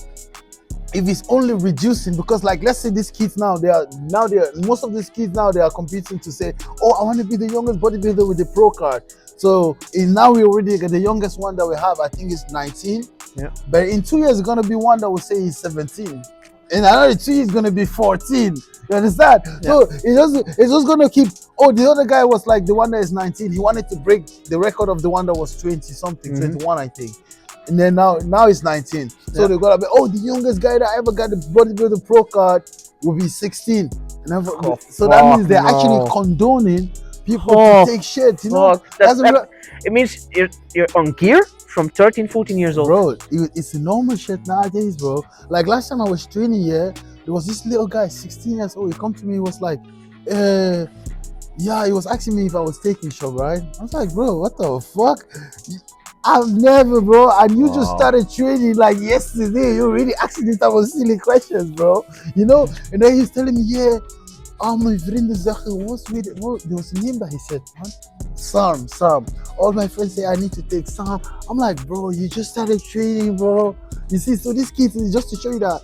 if it's only reducing, because like, let's say these kids most of these kids now, they are competing to say, oh, I want to be the youngest bodybuilder with the pro card. So now we already get the youngest one that we have, I think is 19. Yeah. But in 2 years, it's gonna be one that will say he's 17. In another 2 years, it's gonna be 14. You understand? Yeah. So it's just gonna keep. Oh, the other guy was like the one that is 19. He wanted to break the record of the one that was 20 something, 21, I think. And then now it's 19. So they're gonna be, oh, the youngest guy that ever got the bodybuilder pro card will be 16. So that means they're actually condoning people to take shit. You know, it means you're on gear from 13, 14 years old. Bro, it's normal shit nowadays, bro. Like last time I was training here, there was this little guy, 16 years old. He come to me, he was like, he was asking me if I was taking shot, right? I was like, bro, what the fuck? I've never, bro. And you just started training like yesterday. You're really asking this type of silly questions, bro. You know? And then he's telling me, my vrienden zeggen, there was a name that he said, man. Sam. All my friends say I need to take Sam. I'm like, bro, you just started training, bro. You see, so these kids is just to show you that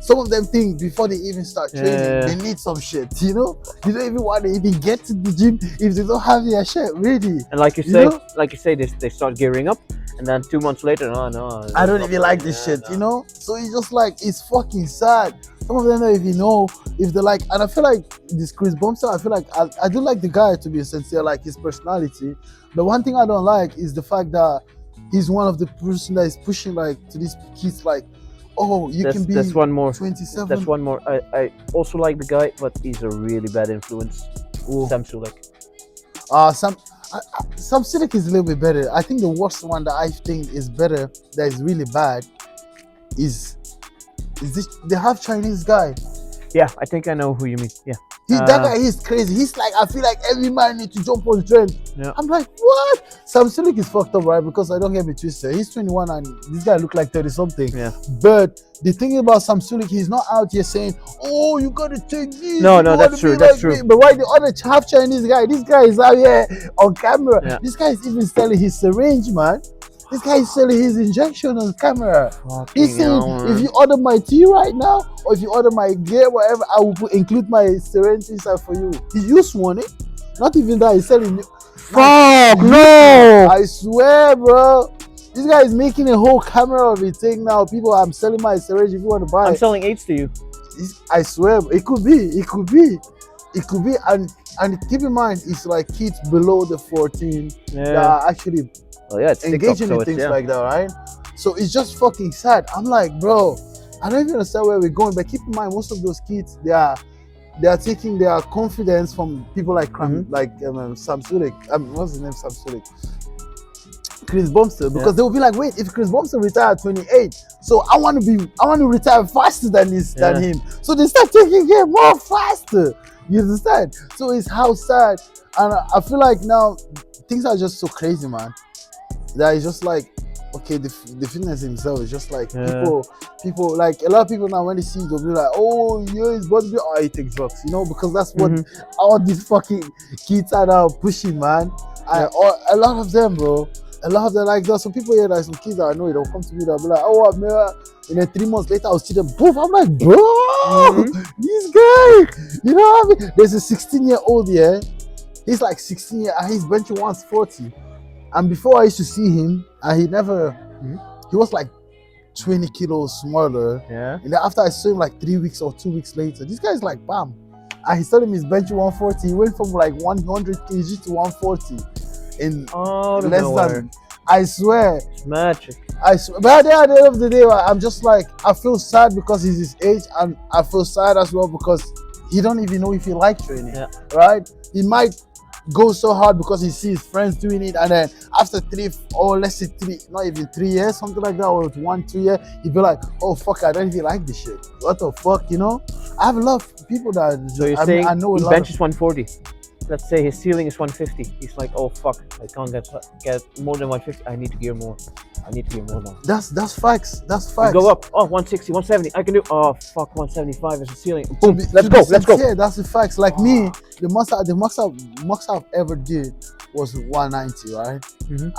some of them think before they even start training, they need some shit, you know? You don't even want to even get to the gym if they don't have their shit ready. And like you say, they start gearing up, and then 2 months later, no. I don't even like this shit, you know? So it's just like, it's fucking sad. Some of them don't even know if they're like, and I feel like this Kris Bumpster, I feel like, I do like the guy, to be sincere, like his personality. The one thing I don't like is the fact that he's one of the person that is pushing like to these kids like, oh, you can be That's one more. 27. That's one more. I also like the guy, but he's a really bad influence. Ooh. Sam Sulek. Some Silik is a little bit better. I think the worst one that I think is better, that is really bad, is this the half Chinese guy. Yeah, I think I know who you mean. Yeah. That guy is crazy. He's like, I feel like every man needs to jump on the trend. Yeah. I'm like, what? Sam Sulek is fucked up, right? Because I don't get me twisted. He's 21 and this guy look like 30 something. Yeah. But the thing about Sam Sulek, he's not out here saying, oh, you gotta take this. No, you no, gotta that's be true. like That's true. me. But why the other half Chinese guy? This guy is out here on camera. Yeah. This guy is even selling his syringe, man. This guy is selling his injection on camera. He's saying, if you order my tea right now, or if you order my gear, whatever, I will include my syringe inside for you. You sworn it. Not even that, he's selling it. Fuck no! I swear, bro. This guy is making a whole camera of it thing now. People, I'm selling my syringe if you want to buy I'm it. selling AIDS to you. I swear, it could be. And keep in mind, it's like kids below the 14 that are actually it's engaging TikTok, in things like that, right? So it's just fucking sad. I'm like, bro, I don't even understand where we're going, but keep in mind, most of those kids, they are taking their confidence from people like Sam Sulek. What's his name? Sam Sulek. Kris Bumster, because they will be like, wait, if Kris Bumster retired at 28, so I want to retire faster than him. So they start taking him more faster. You understand? So it's how sad, and I feel like now things are just so crazy, man. That is just like, okay, the fitness himself is just like people like a lot of people now when they see it, they'll be like, oh yeah, it's bodybuilder, oh, he takes drugs, because that's what all these fucking kids are now pushing, man. A lot of them, bro. A lot of them like that. Some people here, like some kids that I know, they'll come to me, they'll be like, oh, man, and then 3 months later, I'll see them, poof. I'm like, bro, this guy, you know what I mean? There's a 16-year-old here. He's like 16 years, and he's benching 140. And before I used to see him, and he was like 20 kilos smaller. Yeah. And then after I saw him like 3 weeks or 2 weeks later, this guy's like, bam. And he's telling me he's benching 140. He went from like 100 kg to 140 in less than, I swear. It's magic. I swear. But at the end of the day, I'm just like, I feel sad because he's his age, and I feel sad as well because he don't even know if he likes training. Yeah. Right? He might go so hard because he sees friends doing it, and then after 3 or let's say 3, not even 3 years, something like that, or 1-2 years, he'd be like, oh fuck, I don't even like this shit. What the fuck, I have a lot of people that so you're saying I know he benches 140. Let's say his ceiling is 150. He's like, oh fuck, I can't get more than 150. I need to gear more. I need to gear more now. That's facts. That's facts. You go up. Oh, 160, 170. I can do. Oh fuck, 175 is the ceiling. Boom. Let's go. Yeah, that's the facts. Like me, the max I've ever did was 190, right?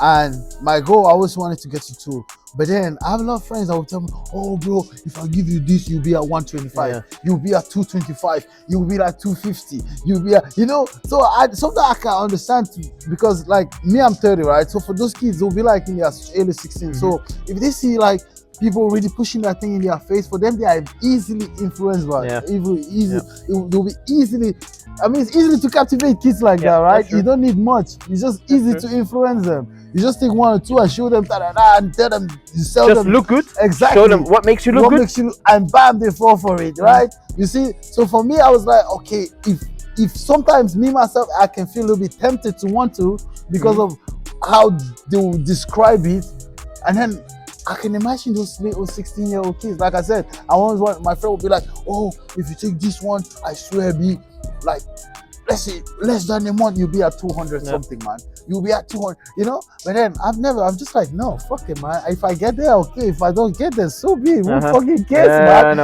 And my goal, I always wanted to get to 2. But then I have a lot of friends that will tell me, oh bro, if I give you this, you'll be at 125, you'll be at 225, you'll be at 250, you'll be at, so sometimes I can understand because like me, I'm 30, right? So for those kids, they'll be like in their early 16. So if they see like people really pushing that thing in their face, for them, they are easily influenced by it. They'll be easily, it's easy to captivate kids like that, right? You don't need much. It's just easy to influence them. You just take 1 or 2 and show them and tell them, you sell them. Just look good. Exactly. Show them what makes you look good. And bam, they fall for it, right? You see? So for me, I was like, okay, if sometimes me myself, I can feel a little bit tempted to want to because of how they will describe it. And then I can imagine those little 16-year-old kids. Like I said, my friend would be like, oh, if you take this one, I swear, be like, let's say less than a month, you'll be at 200 something, man. You'll be at 200, But then I'm just like, no, fuck it, man. If I get there, okay. If I don't get there, so be it. Who fucking cares, man?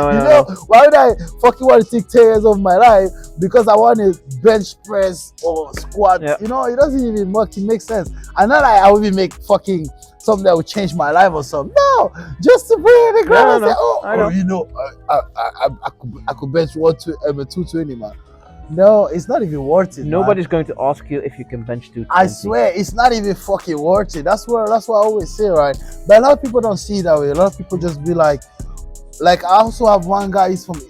Why would I fucking want to take 10 years of my life because I want to bench press or squat? It doesn't even make sense. And not like I will make fucking something that will change my life or something. No, just to put it in the ground and say, I could bench 220, man. No, it's not even worth it. Nobody's going to ask you if you can bench 220. I swear, it's not even fucking worth it. That's what I always say, right? But a lot of people don't see it that way. A lot of people just be like I also have one guy, he's from,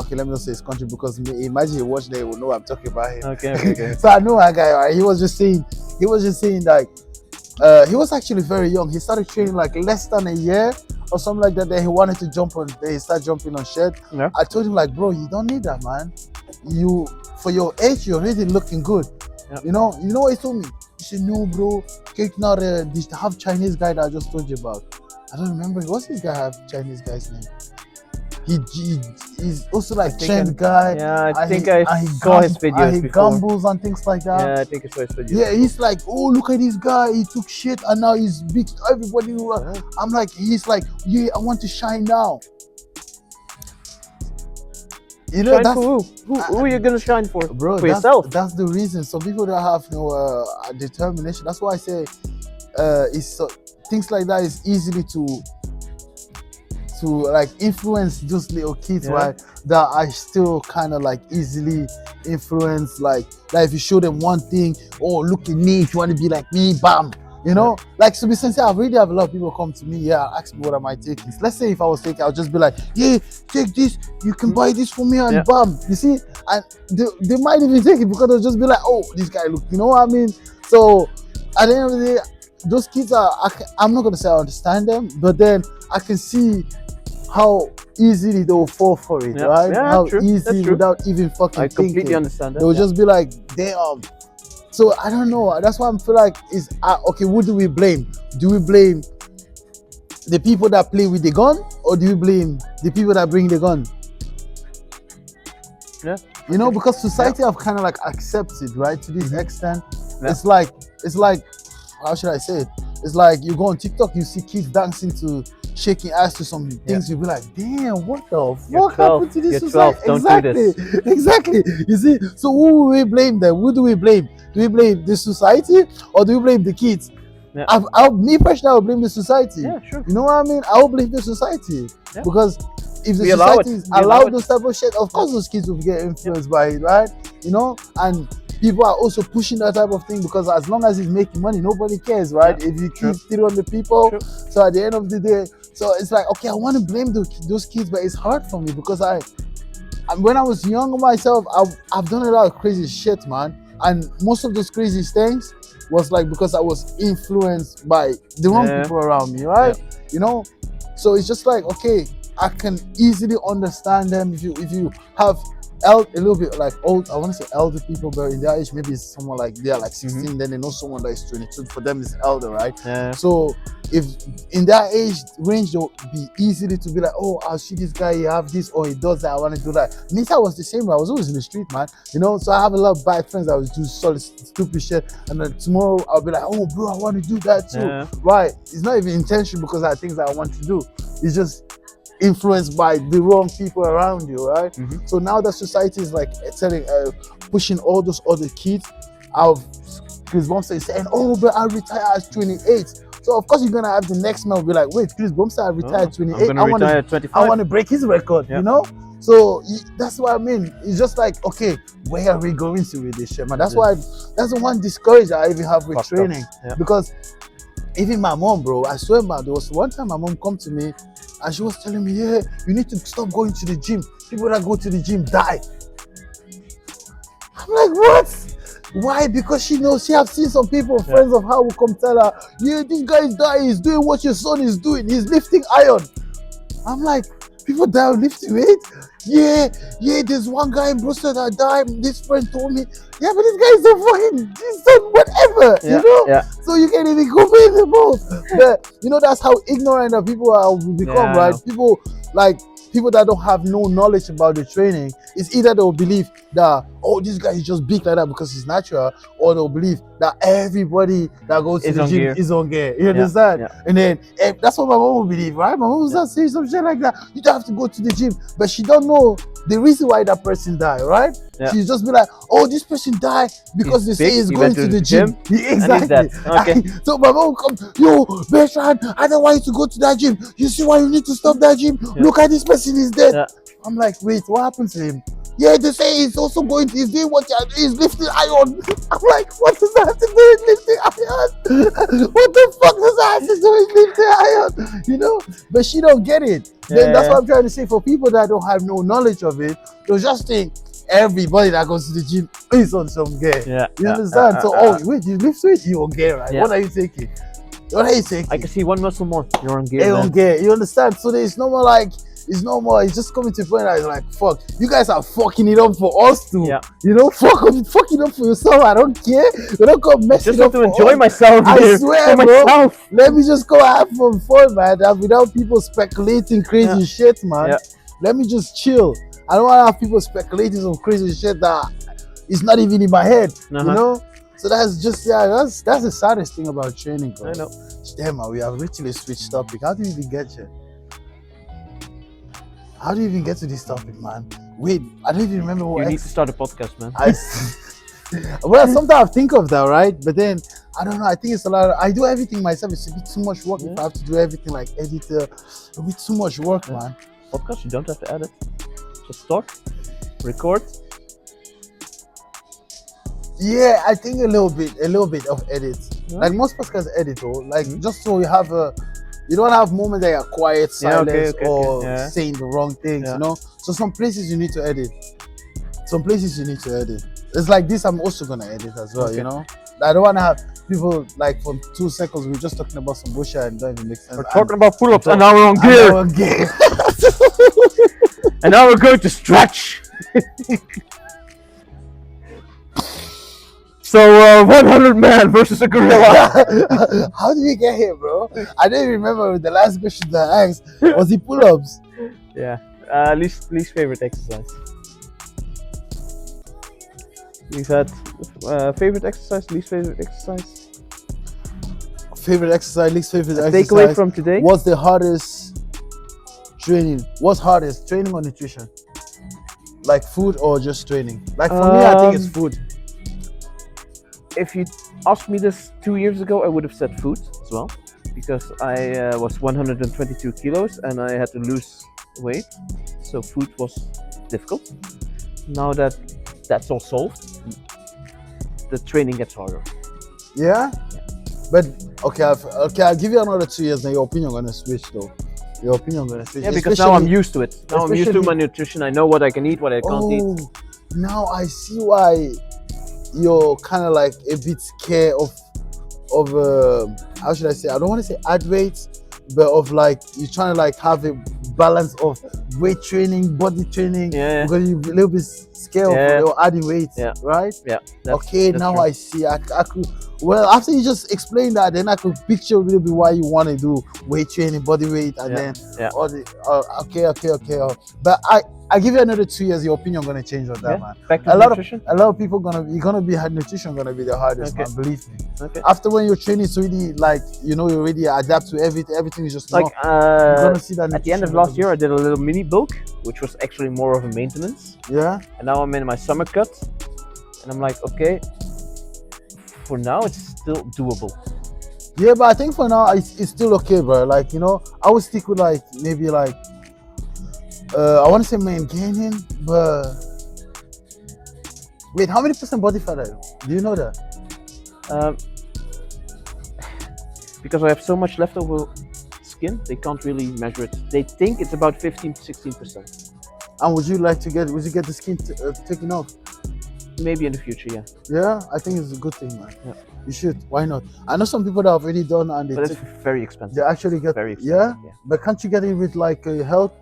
okay, let me not say his country because imagine you watch there, you will know I'm talking about him. Okay. So I know that guy, right? He was just saying like, He was actually very young. He started training like less than a year or something like that. Then he wanted to jump on. Then he started jumping on shed. Yeah. I told him like, bro, you don't need that, man. You for your age, you're already looking good. Yeah. You know what he told me? He said, no, bro, take not this half Chinese guy that I just told you about. I don't remember. What's this guy have Chinese guy's name? He's also like trend guy. Yeah, I think and I saw his videos and he before. gambles and things like that. Yeah, I think I saw his videos. Yeah, he's like, oh, look at this guy. He took shit and now he's big. Everybody, I'm like, he's like, yeah, I want to shine now. You know, Shine that's for who are you gonna shine for? bro. For That's, yourself. that's the reason. Some people that have no determination. That's why I say, it's things like that is easily to like influence those little kids, Yeah. right? That are still kind of like easily influenced. Like if you show them one thing, oh, look at me, if you want to be like me, bam. You know, like to be sincere, I really have a lot of people come to me, yeah, ask me what am I taking. Let's say if I was taking, I'll just be like, yeah, take this, you can buy this for me, and Yeah. bam, you see, and they might even take it because they'll just be like, oh, this guy look, you know what I mean? So at the end of the day, those kids I'm not gonna say I understand them, but then I can see how easily they will fall for it, Yeah. right? Yeah, How true. easy That's true. without even fucking I completely thinking. understand that. They'll yeah. just be like, damn. So I don't know. That's why I feel like is okay. Who do we blame? Do we blame the people that play with the gun, or do we blame the people that bring the gun? Yeah. You know, because society have kind of like accepted, right, to this extent. Yeah. It's like, how should I say it? It's like you go on TikTok, you see kids dancing to shaking ass to some things, you'll be like, damn, what the You're fuck 12. happened to this You're society? 12, don't do this. Exactly. You see, so who do we blame then? Who do we blame? Do we blame the society or do we blame the kids? Yeah. Me personally, I will blame the society. Yeah, sure. You know what I mean? I will blame the society Yeah. because if the We allow it. society We allow allow it. those type of shit, of course those kids will get influenced by it, right? You know, and people are also pushing that type of thing because as long as it's making money, nobody cares, right? Yeah, If you true. keep stealing on the people, True. so at the end of the day, so it's like, okay, I want to blame those kids, but it's hard for me because when I was younger myself, I've done a lot of crazy shit, man. And most of those crazy things was like because I was influenced by the wrong Yeah. people around me, right? You know, so it's just like, okay, I can easily understand them if you have a little bit like old, I want to say elder people, but in their age, maybe it's someone like they're like 16, then they know someone that is 22. For them, it's elder, right? Yeah. So if in that age range, they'll be easily to be like, oh, I'll see this guy, he have this, or he does that, I want to do that. Me, I was the same way. I was always in the street, man. You know, so I have a lot of bad friends that would do solid stupid shit, and then tomorrow I'll be like, oh, bro, I want to do that too. Yeah. Right? It's not even intentional because I things that I want to do. It's just influenced by the wrong people around you, right? So now that society is like pushing all those other kids out. Chris Bumster is saying, oh, but I retire at 28. So of course you're gonna have the next man will be like, wait, Chris Bumster, I retired at 28. I'm gonna retire at 25. I want to break his record, you know? So that's what I mean. It's just like, okay, where are we going to with this shit, man? That's why that's the one discourage I even have with Fucked up. training. Yeah. Because even my mom, bro, I swear, man, there was one time my mom come to me and she was telling me, yeah, you need to stop going to the gym. People that go to the gym die. I'm like, what? Why? Because she knows, she have seen some people, friends of her will come tell her, yeah, this guy is dying, he's doing what your son is doing, he's lifting iron. I'm like, people die lifting weight? Yeah, there's one guy in Brussels that died, this friend told me, yeah, but this guy is a fucking decent whatever, you know? Yeah. So you can't even compare them both. But, you know, that's how ignorant that people are become, Yeah, I right? know. People, like, people that don't have no knowledge about the training, it's either they'll believe that, oh, this guy is just big like that because he's natural, or they'll believe that everybody that goes to Is the on gym gear. is on gear. You understand? yeah. And then that's what my mom will believe, right? My mom was not saying some shit like that. You don't have to go to the gym, but she don't know the reason why that person died, right? Yeah. She's just be like, oh, this person died because He's they say big, he's he going went to to the the gym. gym, Yeah, exactly. and he's dead. Okay. So my mom will come, yo, Bertrand, I don't want you to go to that gym. You see why you need to stop that gym? Look at this person is dead. Yeah. I'm like, wait, what happened to him? Yeah, they say he's also he's doing what he's lifting iron. I'm like, what does that have to do with lifting iron? What the fuck does that have to do with lifting iron? You know? But she don't get it. Then that's what I'm trying to say. For people that don't have no knowledge of it, they'll just think everybody that goes to the gym is on some gear. Yeah. You understand? So, wait, you lift weight, you on gear, right? Yeah. What are you taking? What are you taking? I can see one muscle more. You're on gear. Hey, on Man. gear. You understand? So there's no more like, it's no more. It's just coming to a point that it's like, fuck, you guys are fucking it up for us too. Yeah. You know, fuck it up for yourself. I don't care. You don't come mess Just it have up to for enjoy us. myself. I here, swear, for bro. myself. Let me just go have some fun, man. Without people speculating crazy shit, man. Yeah. Let me just chill. I don't want to have people speculating some crazy shit that is not even in my head. You know. So that's just that's the saddest thing about training, bro. I know. Damn, man, we have literally switched topic. How do you even get here? How do you even get to this topic, man? Wait, I don't even remember what. You need to start a podcast, man. Well, sometimes I think of that, right? But then I don't know. I think it's a lot. I do everything myself. It's a bit too much work if I have to do everything like editor. A bit too much work, man. Podcast, you don't have to edit. Just talk, record. Yeah, I think a little bit of edit. Like most podcasts edit, though. Like just so you have you don't have moments that you're quiet, silence, or saying the wrong things. You know. So some places you need to edit. Some places you need to edit. It's like this. I'm also gonna edit as well. You know. I don't want to have people like for 2 seconds we're just talking about some bullshit and don't even make sense. We're talking about pull-ups and now we're on gear. And now we're going to stretch. So 100 man versus a gorilla. How did we get here, bro? I don't even remember the last question that I asked. Was it pull-ups? Yeah. Least favorite exercise. We've had favorite exercise, least favorite exercise. Favorite exercise, least favorite exercise. Takeaway from today. What's the hardest training? What's hardest, training or nutrition? Like food or just training? Like for me, I think it's food. If you asked me this 2 years ago, I would have said food as well, because I was 122 kilos and I had to lose weight, so food was difficult. Now that that's all solved, the training gets harder. Yeah? But okay, I'll give you another 2 years, then your opinion gonna switch though. Your opinion gonna switch. Yeah, because now I'm used to it. Now I'm used to my nutrition. I know what I can eat, what I can't eat. Now I see why you're kind of like a bit scared of how should I say? I don't want to say add weight, but of like you're trying to like have a balance of weight training, body training. Because you're a little bit scared of adding weight, right? Yeah. Okay, that's now true. I see. I could. Well, after you just explained that, then I could picture a little bit why you want to do weight training, body weight, and then all the. Okay. But I give you another 2 years. Your opinion gonna change on that, man. Back to nutrition. A lot of people nutrition gonna be the hardest, man. Believe me. Okay. After when you're training, it's really like you already adapt to everything. Everything is just like you're gonna see that at the end of last year, I did a little mini bulk, which was actually more of a maintenance. Yeah. And now I'm in my summer cut, and I'm like, okay. For now, it's still doable. Yeah, but I think for now it's still okay, bro. Like I would stick with like maybe like I want to say maintaining, but wait, how many % body fat are you? Do you know that? Because I have so much leftover skin, they can't really measure it. They think it's about 15 to 16%. And would you get the skin taken off? Maybe in the future, yeah. Yeah, I think it's a good thing, man. Yeah. You should. Why not? I know some people that have already done and but it's very expensive. They actually get very expensive. Yeah? But can't you get it with like a health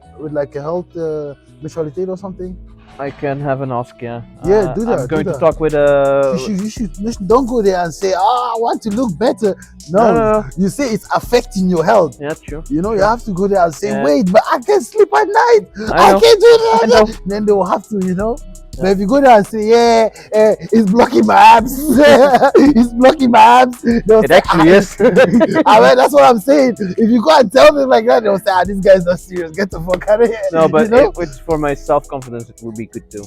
specialty or something? I can have an ask, yeah. Yeah, do that. I'm going to talk with You should don't go there and say, I want to look better. No. You say it's affecting your health. Yeah, true. You have to go there and say, wait, but I can't sleep at night. I can't do that. Then they will have to, Yeah. But if you go there and say, it's blocking my abs, it's blocking my abs. It actually is. I mean, that's what I'm saying. If you go and tell me like that, they'll say, this guy's not serious. Get the fuck out of here. No, but for my self-confidence, it would be good too.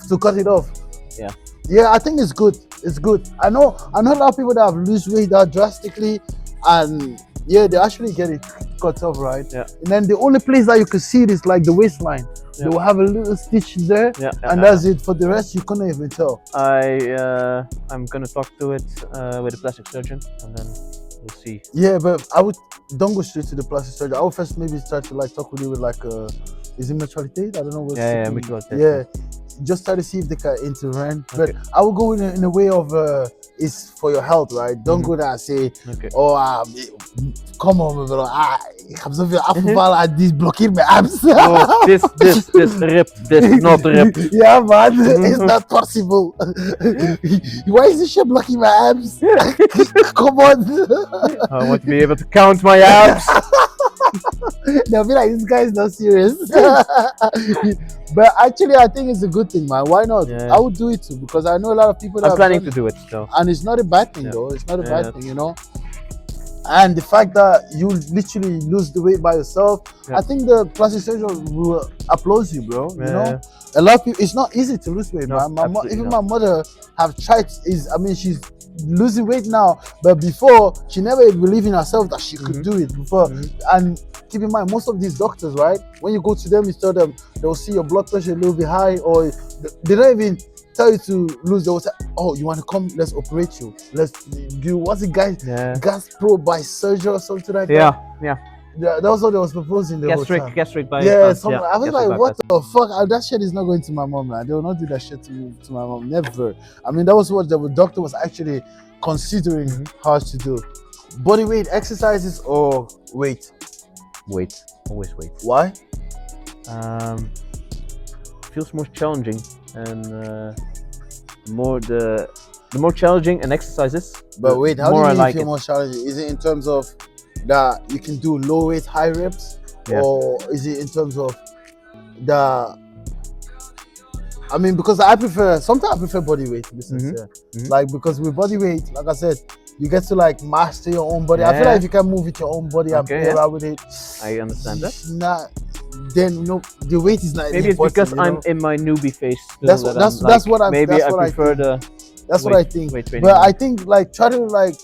To cut it off. Yeah. Yeah, I think it's good. It's good. I know a lot of people that have lose weight that drastically, and they actually get it cut off, right? Yeah. And then the only place that you can see it is like the waistline. They will have a little stitch there, and that's it. For the rest, you couldn't even tell. I'm gonna talk to it with a plastic surgeon, and then we'll see. Yeah, but don't go straight to the plastic surgeon. I would first maybe start to like talk with you with like is it mutuality? I don't know what. Yeah, mutuality. Yeah, just try to see if they can intervene. But Okay. I will go in a way of it's for your health, right? Don't go there and say, Okay. oh, come on, bro. Ik heb zoveel afgevallen en die blokkeert mijn abs. Oh, this ripped. This not ripped. Yeah, man, it's not possible. Why is this shit blocking my abs? Come on. I want to be able to count my abs. They'll be like, this guy is not serious. But actually, I think it's a good thing, man. Why not? Yeah. I would do it too because I know a lot of people that I'm have planning done to do it though. and it's not a bad thing Yeah. though. It's not a Yeah. bad thing, you know. And the fact that you literally lose the weight by yourself, Yeah. I think the plastic surgeon will applaud you, bro. You Yeah. know, a lot of people. It's not easy to lose weight, No, man. absolutely Even not. my mother have tried. She's losing weight now, but before she never believed in herself that she could do it before. And keep in mind, most of these doctors, right? When you go to them, you tell them they'll see your blood pressure a little bit high, or they don't even tell you to lose. They'll say, "Oh, you want to come? Let's operate you. Let's do what's it, guys? Yeah. Gas probe by surgery or something like Yeah. that." Yeah, that was what they was proposing. The whole time. Gastric bypass. Yeah, I was gastric like, what bypass. the fuck? That shit is not going to my mom, man. They will not do that shit to my mom. Never. I mean, that was what the doctor was actually considering how to do. Body weight exercises or weight? Wait. Always wait. Why? Feels more challenging and the more challenging an exercise is. But the wait, how do more you I mean like feel it. more challenging? Is it in terms of that you can do low weight, high reps? Yeah. Or is it in terms of the... I mean, because sometimes I prefer body weight in this sense, yeah. Like, because with body weight, like I said, you get to like master your own body. I feel Yeah. like if you can move with your own body and Okay, play yeah. around with it, I understand that. it's not, then you know the weight is not Maybe it's important, because you know? I'm in my newbie phase. still That's that what- I'm, that's what I'm- Maybe that's I what I prefer think. the. That's what I think. Weight training But more. I think like try to like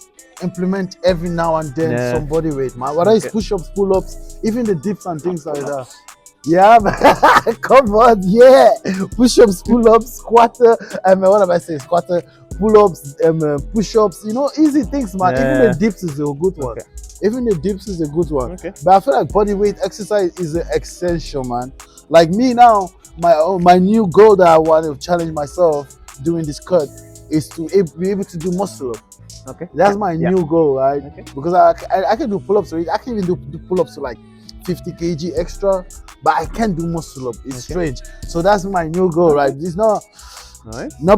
implement every now and then Yeah. some body weight, man. Whether it's Okay. push-ups, pull-ups, even the dips and things like that. Yeah, man. Come on, yeah. Push-ups, pull-ups, squatter. What am I saying? Squatter, pull-ups, push-ups. You know, easy things, man. Even Yeah. the dips is a good one. Okay. Even the dips is a good one. Okay. But I feel like body weight exercise is essential, man. Like me now, my new goal that I want to challenge myself doing this cut is to be able to do muscle up. Okay. That's my Yeah. new goal, right? Okay. Because I can do pull-ups already. I can even do pull-ups to like 50 kg extra, but I can't do muscle up. It's strange. So that's my new goal, right? It's not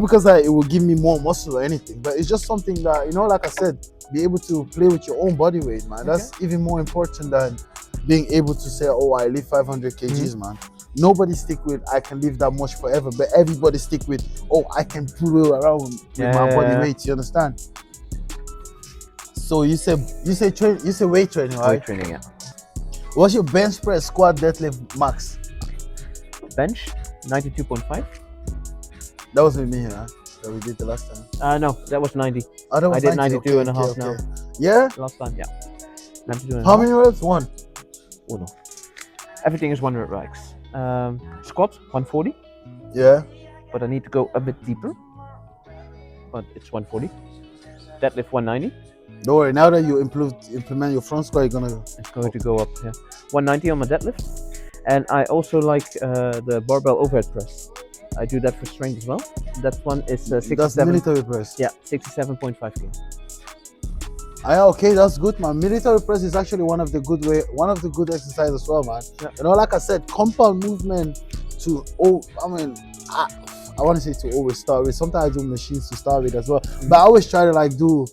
because it will give me more muscle or anything, but it's just something that, you know, like I said, be able to play with your own body weight, man. That's even more important than being able to say, oh, I lift 500 kgs, man. Nobody stick with I can lift that much forever, but everybody stick with, oh, I can pull around with my body weight. You understand? So you say weight training, right? Weight training, yeah. What's your bench press, squat, deadlift max? Bench 92.5. That was with me, huh? That we did the last time. No, that was 90. Oh, that was I did 90. 92 and a half okay. now. Yeah? Last time, yeah. 92 and a How half. many reps? One. Oh, no. Everything is 100 reps. Squat 140, Yeah. but I need to go a bit deeper. But it's 140. Deadlift 190. Don't worry, now that you implement your front squat, you're gonna... It's going to go up, yeah. 190 on my deadlift. And I also like the barbell overhead press. I do that for strength as well. That one is 67. That's military press. Yeah, 67.5 kg. Okay, that's good, man. Military press is actually one of the good exercises as well, man. Yeah. You know, like I said, compound movement I want to say to always start with. Sometimes I do machines to start with as well. But I always try to like do,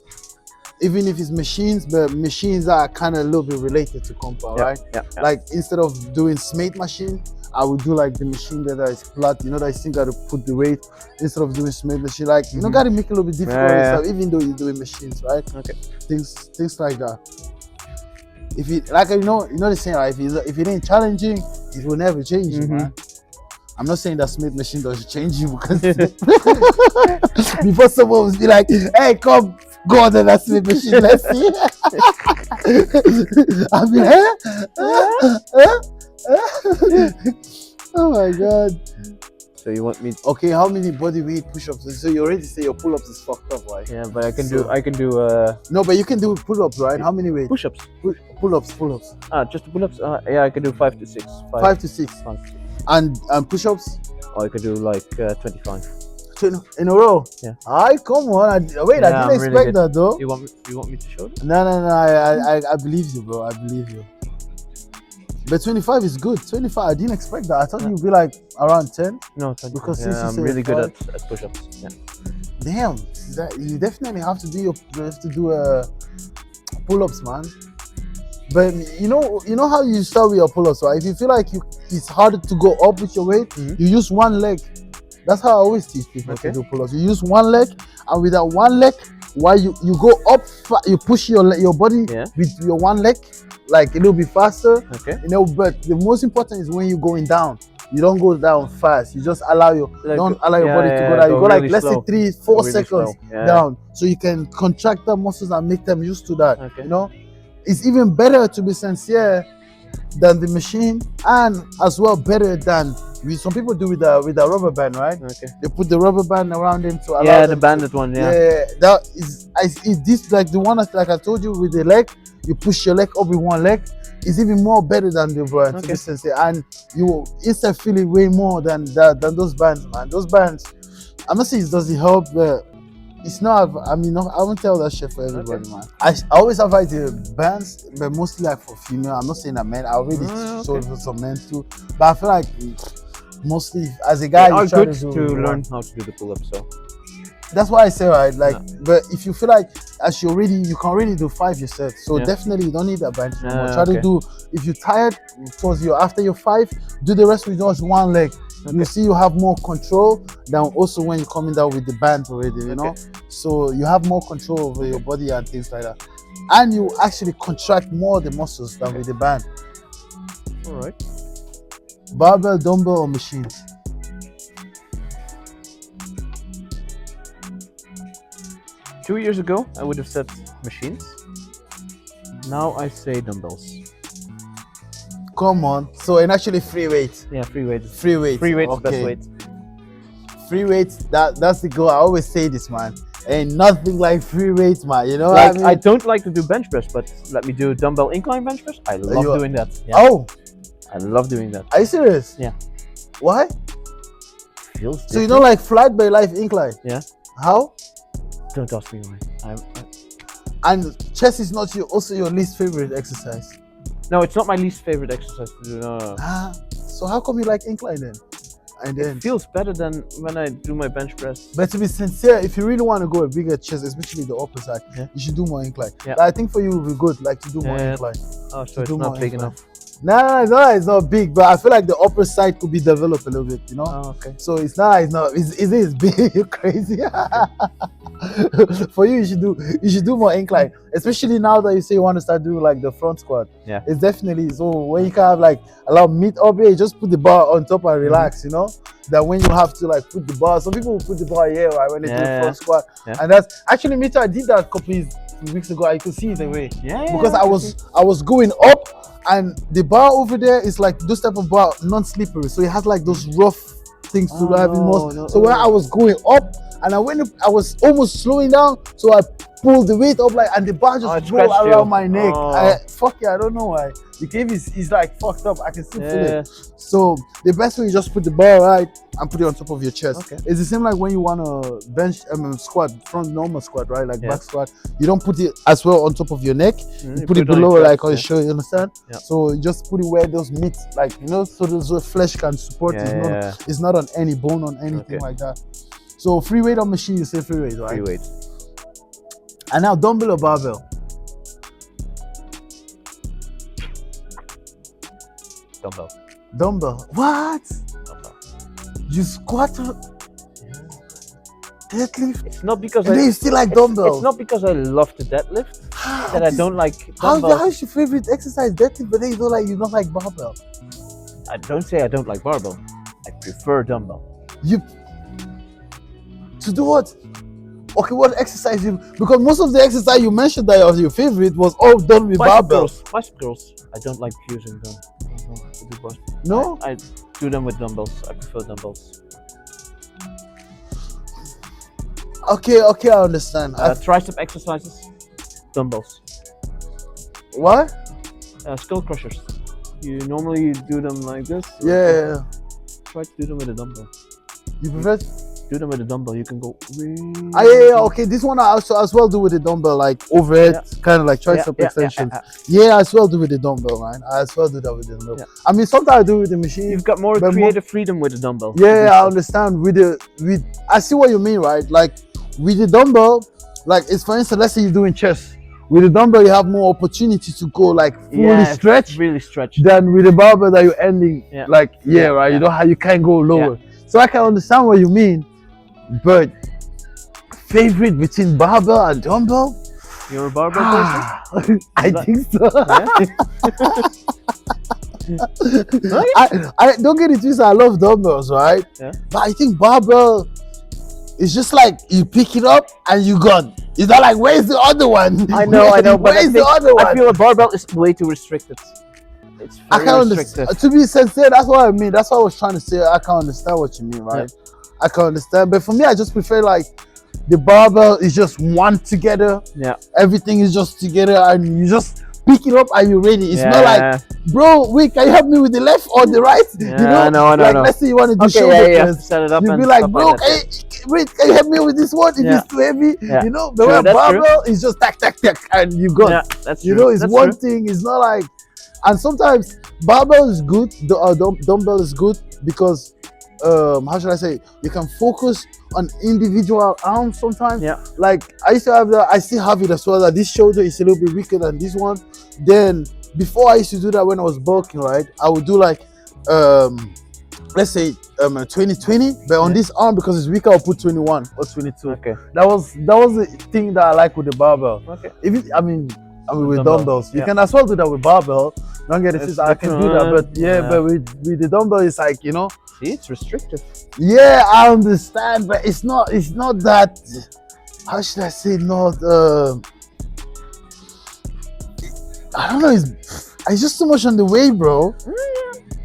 even if it's machines, but machines are kind of a little bit related to compound, right? Yeah. Like instead of doing Smith machine, I would do like the machine that is flat, you know, that you still got to put the weight instead of doing Smith machine. Like, you know, got to make it a little bit difficult and stuff, even though you're doing machines, right? Okay. Things like that. If it, like, you know the saying, right? If it ain't challenging, it will never change you, man. I'm not saying that Smith machine doesn't change you because before someone will be like, hey, come, go on to that Smith machine, let's see. I'll be oh my god. So you want me? Okay, how many body weight push-ups? So you already say your pull-ups is fucked up, right? Yeah, but I can do No, but you can do pull-ups, right? How many weight? push-ups. Pull-ups. Just pull-ups. Yeah, I can do 5 to 6. 5 to 6. And push-ups Or I could do like 25. in a row. Yeah. Alright, come on. I Yeah, didn't I'm really expect good. that though. You want me to show them? No. I believe you, bro. I believe you. But 25 is good. 25. I didn't expect that. I thought you'd be like around 10. No, 25. Because since you I'm said really good five- at push-ups. Yeah. Damn, you definitely have to do pull-ups, man. But you know how you start with your pull-ups, right? If you feel like it's harder to go up with your weight, Mhm. you use one leg. That's how I always teach people Okay. to do pull-ups. You use one leg, and with that one leg, while you go up, you push your body Yeah. with your one leg, like a little bit faster. Okay. But the most important is when you're going down. You don't go down fast. You just allow your Like, don't allow your yeah, body to yeah, go down. You go go like really let's slow. say 3-4 Really seconds slow. Yeah. down, so you can contract the muscles and make them used to that. Okay. You know, it's even better to be sincere than the machine, and as well better than some people do with a rubber band, right? Okay. They put the rubber band around them to allow Yeah, them the banded one. to, Yeah. that is this like the one that, like I told you, with the leg, you push your leg up with one leg. It's even more better than the band, to Okay. be sincere, and you will instantly feel it way more than those bands, man. Those bands, I'm not saying it doesn't help, but it's not. I mean, I won't tell that shit for everybody, man. I always advise the bands, but mostly like for female. I'm not saying that men. I already showed for some men too, but I feel like mostly as a guy, They are you try good to, to do learn how to do the pull-ups. So That's why I say, right, like, Yeah. but if you feel like as you can already do 5 yourself, so Yeah. definitely you don't need that bench anymore. Try okay. to do, if you're tired towards after your 5, do the rest with just one leg. You see you have more control than also when you're coming down with the band already, you know? So you have more control over your body and things like that. And you actually contract more the muscles than with the band. All right. Barbell, dumbbell, or machines? Two years ago, I would have said machines. Now I say dumbbells. Come on. So, and actually free weight. Yeah, free weight. Free weight. Free weight is Okay. best weight. Free weights, that's the goal. I always say this, man. Ain't nothing like free weights, man. You know Like, what I I mean? don't like to do bench press, but let me do dumbbell incline bench press. I love You are- doing that. Yeah, Oh, I love doing that. are you serious? Yeah. Why? Feels So you don't like flight by life incline? Yeah. How? Don't ask me why. And chest is not also your least favorite exercise? No, it's not my least favorite exercise to do. No. Ah, so how come you like incline then? And then, It feels better than when I do my bench press. but to be sincere, if you really want to go a bigger chest, especially the upper side, Yeah. you should do more incline. Yeah. But I think for you, it would be good, like to do more Yeah. incline. Oh, so it's do not more big incline. enough. No, it's not big, but I feel like the upper side could be developed a little bit, you know? Oh, okay. So it's not, it's big. You're crazy. For you, you should do more incline, especially now that you say you want to start doing like the front squat. Yeah. It's definitely so when you can have like a lot of meat up here, you just put the bar on top and relax, you know? That when you have to like put the bar, some people will put the bar here, right? When they do the Yeah. front squat. Yeah. And that's actually me too. I did that a couple of weeks ago. I could see it away. Yeah. Because I was going up, and the bar over there is like those type of bar, non-slippery, so it has like those rough things to have in most. no, So when I was going up, and I was almost slowing down, so I pulled the weight up like, and the bar Oh, it just rolled scratched around you. my neck. Oh. Fuck yeah, I don't know why. The cave is like fucked up. I can still feel Yeah. it. So the best way is just put the bar right and put it on top of your chest. Okay. It's the same like when you want to bench squat, front normal squat, right? Like Yeah. back squat. You don't put it as well on top of your neck. Mm, You put it on below, your like chest, on your yeah. shoulder, you understand? Yeah. So you just put it where those meat, like, you know, so the flesh can support. Yeah. It's not on any bone, on anything Okay. like that. So free weight or machine, you say free weight, right? Free weight. And now dumbbell or barbell? Dumbbell. Dumbbell. What? Dumbbell. You squat, deadlift, It's not because and then you still like dumbbell. It's not because I love the deadlift that I don't like How's dumbbell. your favorite exercise deadlift, but then you don't like barbell? I don't say I don't like barbell. I prefer dumbbell. You to do what? Okay, what exercise because most of the exercise you mentioned that was your favorite was all done with barbell. Bicep curls. I don't like using them. I don't like to do bicep. No? I do them with dumbbells. I prefer dumbbells. Okay, I understand. Tricep exercises, dumbbells. What? Skull crushers. You normally do them like this. Yeah. try to do them with a dumbbell. You prefer? Do them with a dumbbell. You can go. Ah, yeah. Okay, this one I also as well do with the dumbbell, like overhead, kind of like tricep extension. Yeah, I as well do with the dumbbell, man. I as well do that with the dumbbell. Yeah. I mean, sometimes I do with the machine. You've got more but creative freedom with a dumbbell. Yeah, I understand. I see what you mean, right? Like with the dumbbell, like it's for instance, let's say you're doing chest. With the dumbbell, you have more opportunity to go like fully stretch, really stretch. than with the barbell that you're ending right. You can't go lower. So I can understand what you mean, but favorite between barbell and dumbbell? You're a barbell person? I think so. I don't get it twisted. I love dumbbells, right? Yeah. But I think barbell is just like you pick it up and you gone. It's not like where's the other one? I know, but where's the other one? I feel a barbell is way too restricted. It's I very can't restrictive. understand. To be sincere, that's what I mean. That's what I was trying to say. I can't understand what you mean, right? I can understand, but for me, I just prefer like the barbell is just one together. Yeah. Everything is just together, and you just pick it up and you're ready. It's not like, bro, wait, can you help me with the left or the right? Yeah, no. Let's say you want to do shoulder press. Set it up. You'll be like, bro, can you help me with this one? If it's too heavy, you know. But when barbell is just tack, and you go. Yeah, that's true. You know, it's one thing. It's not like, and sometimes barbell is good. The dumbbell is good because. How should I say? You can focus on individual arms sometimes. Yeah. Like I used to have that. I still have it as well. That this shoulder is a little bit weaker than this one. Then before I used to do that when I was bulking, right? I would do like, let's say 20-20, but on this arm because it's weaker, I'll put 21 or 22. Okay. That was the thing that I like with the barbell. Okay. I mean with dumbbells, you can as well do that with barbell. Don't get it. I can do that, but but with the dumbbell, it's like See, it's restrictive. Yeah, I understand, but it's not that. How should I say? Not. I don't know. It's just too much on the way, bro.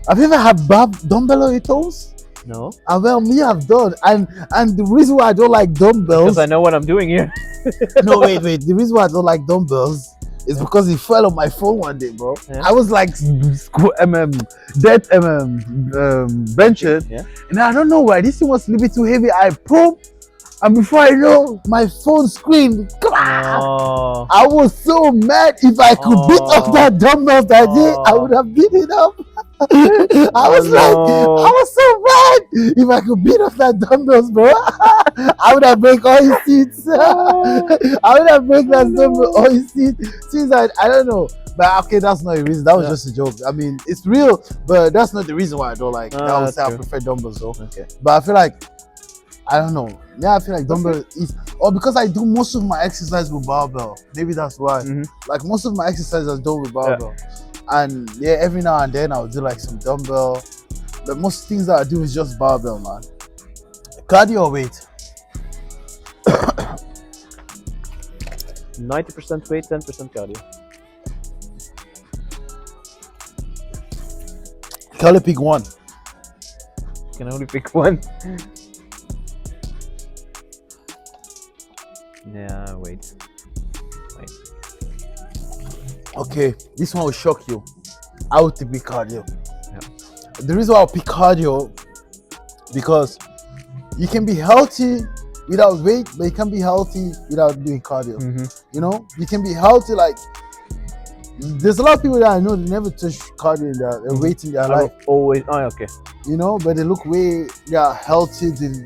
Have you ever had dumbbell on your toes? No. Well, me, I've done, and the reason why I don't like dumbbells. Because I know what I'm doing here. No, wait. The reason why I don't like dumbbells. It's because it fell on my phone one day, bro. Yeah. I was like benching, and I don't know why this thing was a little bit too heavy. I pumped, and before I know, my phone screamed. Oh. I was so mad. If I could beat up that dumbbell that day, I would have beat it up. I was so mad. If I could beat up that dumbbells, bro, I would have break all his teeth. I would have break that dumbbell all his teeth. Since I don't know, but okay, that's not the reason. That was just a joke. I mean, it's real, but that's not the reason why I don't like. I would say I prefer dumbbells though. Okay, but I feel like I don't know. Yeah, I feel like dumbbell is, or because I do most of my exercise with barbell. Maybe that's why. Like most of my exercises are done with barbell. And every now and then I'll do like some dumbbell. But most things that I do is just barbell, man. Cardio or weight? 90% weight, 10% cardio. You can only pick one. You can only pick one. Yeah, wait. Okay, this one will shock you. I would pick cardio. Yeah. The reason why I'll pick cardio because you can be healthy without weight, but you can be healthy without doing cardio. You know, you can be healthy. Like there's a lot of people that I know they never touch cardio in their weight in their life. Always. Oh, okay. You know, but they are healthy. They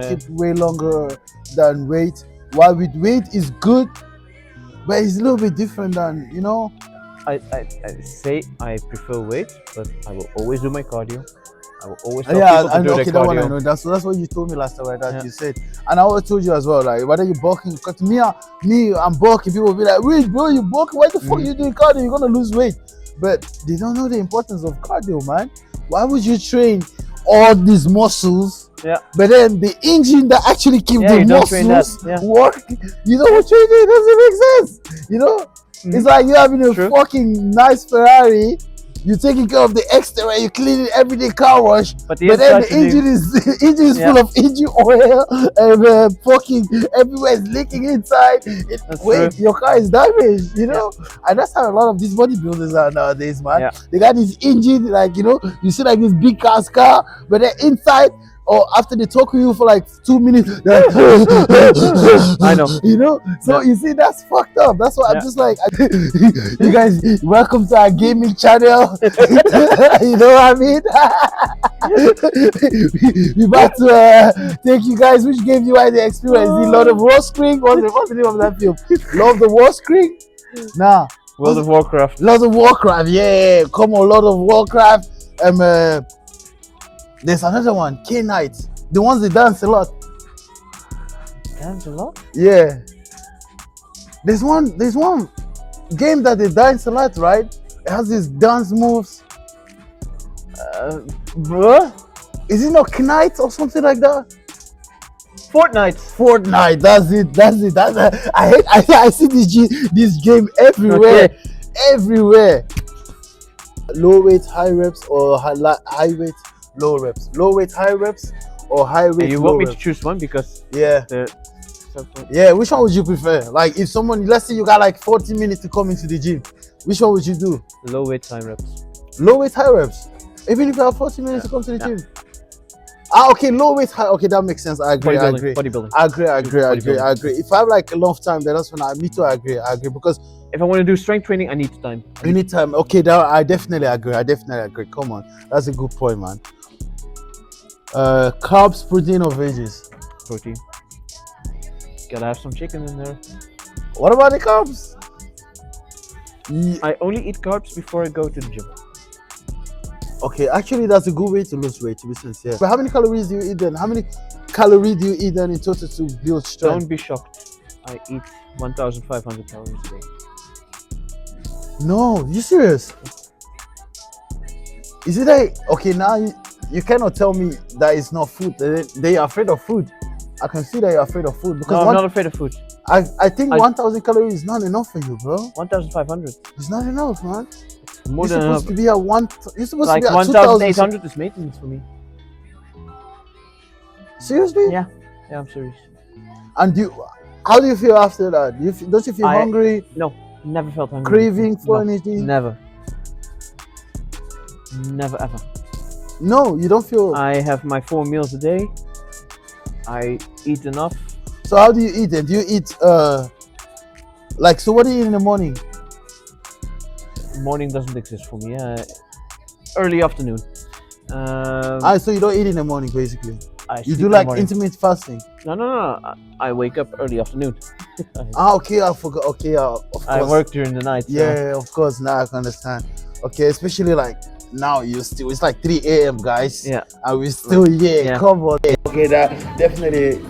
keep way longer than weight. While with weight is good. But it's a little bit different than, I say I prefer weight, but I will always do my cardio. I will always tell people to do their cardio. That one I know. That's what you told me last time, right? That you said. And I always told you as well, like, whether you're bulking, because I'm bulking, people will be like, wait, bro, you're bulking, why the fuck are you doing cardio? You're going to lose weight. But they don't know the importance of cardio, man. Why would you train all these muscles, but then the engine that actually keeps the muscles work, you know what training doesn't make sense. It's like you having a fucking nice Ferrari, you're taking care of the exterior, you clean it everyday car wash, But but then the engine is Yeah. full of engine oil and fucking everywhere is leaking inside. True. Your car is damaged, you know. And that's how a lot of these bodybuilders are nowadays, man. Yeah. They got this engine, like, you know, you see like this big car, but then inside, or after they talk to you for like 2 minutes, I know. you know. So Yeah. you see, that's fucked up. That's why I'm Yeah. just like, you guys, welcome to our gaming channel. You know what I mean? we about to take you guys. Which game do you guys experience? The Lord of War Screen? What's the name of that film? Lord of War Screen? Nah. World of Warcraft. Lord of Warcraft, yeah. Come on, Lord of Warcraft. There's another one, K-Knight. The ones that dance a lot. Dance a lot? Yeah. There's one game that they dance a lot, right? It has these dance moves. Bruh? Is it not Knight or something like that? Fortnite. That's it. I see this game everywhere. Okay. Everywhere. Low weight, high reps, or high weight, low reps. Low weight, high reps, or high weight, And you low want me reps. to choose one because Yeah. Yeah, which one would you prefer? Like, if someone, let's say you got like 40 minutes to come into the gym, which one would you do? low weight time reps. Low weight, high reps. Even if you have 40 minutes to come to the gym. Okay, low weight, high. Okay, that makes sense. I agree. Bodybuilding. I agree. If I have like enough time, then that's when me too. I agree because If I want to do strength training, I need time. you need time. Okay, that I definitely agree. Come on, that's a good point, man. Carbs, protein, or veggies? Protein. Gotta have some chicken in there. What about the carbs? I only eat carbs before I go to the gym. Okay, actually, that's a good way to lose weight, to be sincere. But how many calories do you eat then? How many calories do you eat then in total to build strength? Don't be shocked. I eat 1,500 calories a day. No, you serious? Is it like, okay, now you cannot tell me that it's not food. They are afraid of food. I can see that you're afraid of food because No, I'm not afraid of food. I think 1,000 calories is not enough for you, bro. 1,500. It's not enough, man. More You're than enough. supposed to be at one. You're supposed Like to be at 2,000. 1,800 is maintenance for me. Seriously? Yeah, I'm serious. And how do you feel after that? Don't you feel I- hungry, No, never felt hungry. craving for No, anything? Never. Never ever. No, you don't feel. I have my 4 meals a day. I eat enough. So how do you eat then? Do you eat like, so what do you eat in the morning? Morning doesn't exist for me. Early afternoon. So you don't eat in the morning basically. I You sleep do in the like morning. intermittent fasting. No. I wake up early afternoon. Okay, I forgot. Okay, of course. I work during the night. So. Yeah, of course. Now I can understand. Okay, especially like now it's like 3 a.m. guys. Yeah. And we're still here. Yeah. Come on. Okay, that definitely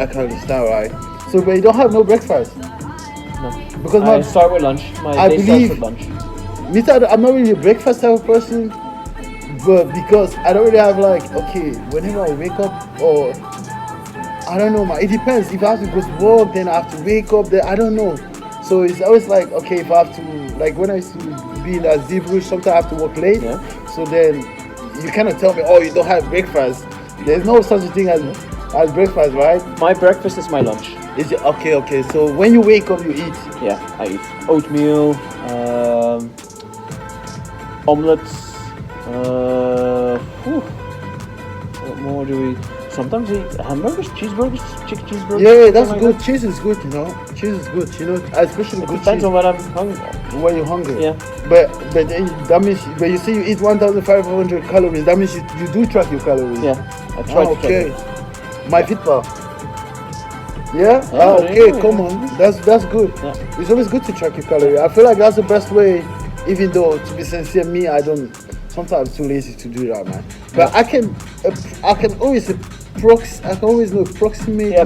I can understand, right? So, but you don't have no breakfast? No. Because I start with lunch. My I day believe- starts with lunch. me too, I'm not really a breakfast type of person, but because I don't really have like, okay, whenever I wake up, or I don't know, man, it depends. If I have to go to work, then I have to wake up, then I don't know. So it's always like, okay, if I have to, like when I used to be in a zebra, sometimes I have to work late. Yeah. So then you cannot tell me, oh, you don't have breakfast. There's no such a thing as breakfast, right? My breakfast is my lunch. Is it okay? So when you wake up, you eat. Yeah, I eat oatmeal, omelets. What more do we eat? Sometimes we eat hamburgers, cheeseburgers, chicken cheeseburgers. Yeah, that's something good. like Cheese is good, you know. Cheese is good, you know. Especially that. good Depends cheese on what I'm hungry. when you're hungry. Yeah. But that means, but you say you eat 1,500 calories. That means you do track your calories. Yeah, I try to Okay. check it. My Fitball. Yeah. Yeah, Okay. yeah, Come yeah. on. That's good. Yeah. It's always good to track your calories. I feel like that's the best way. Even though, to be sincere, me, I don't. Sometimes I'm too lazy to do that, man. But I can always know approximately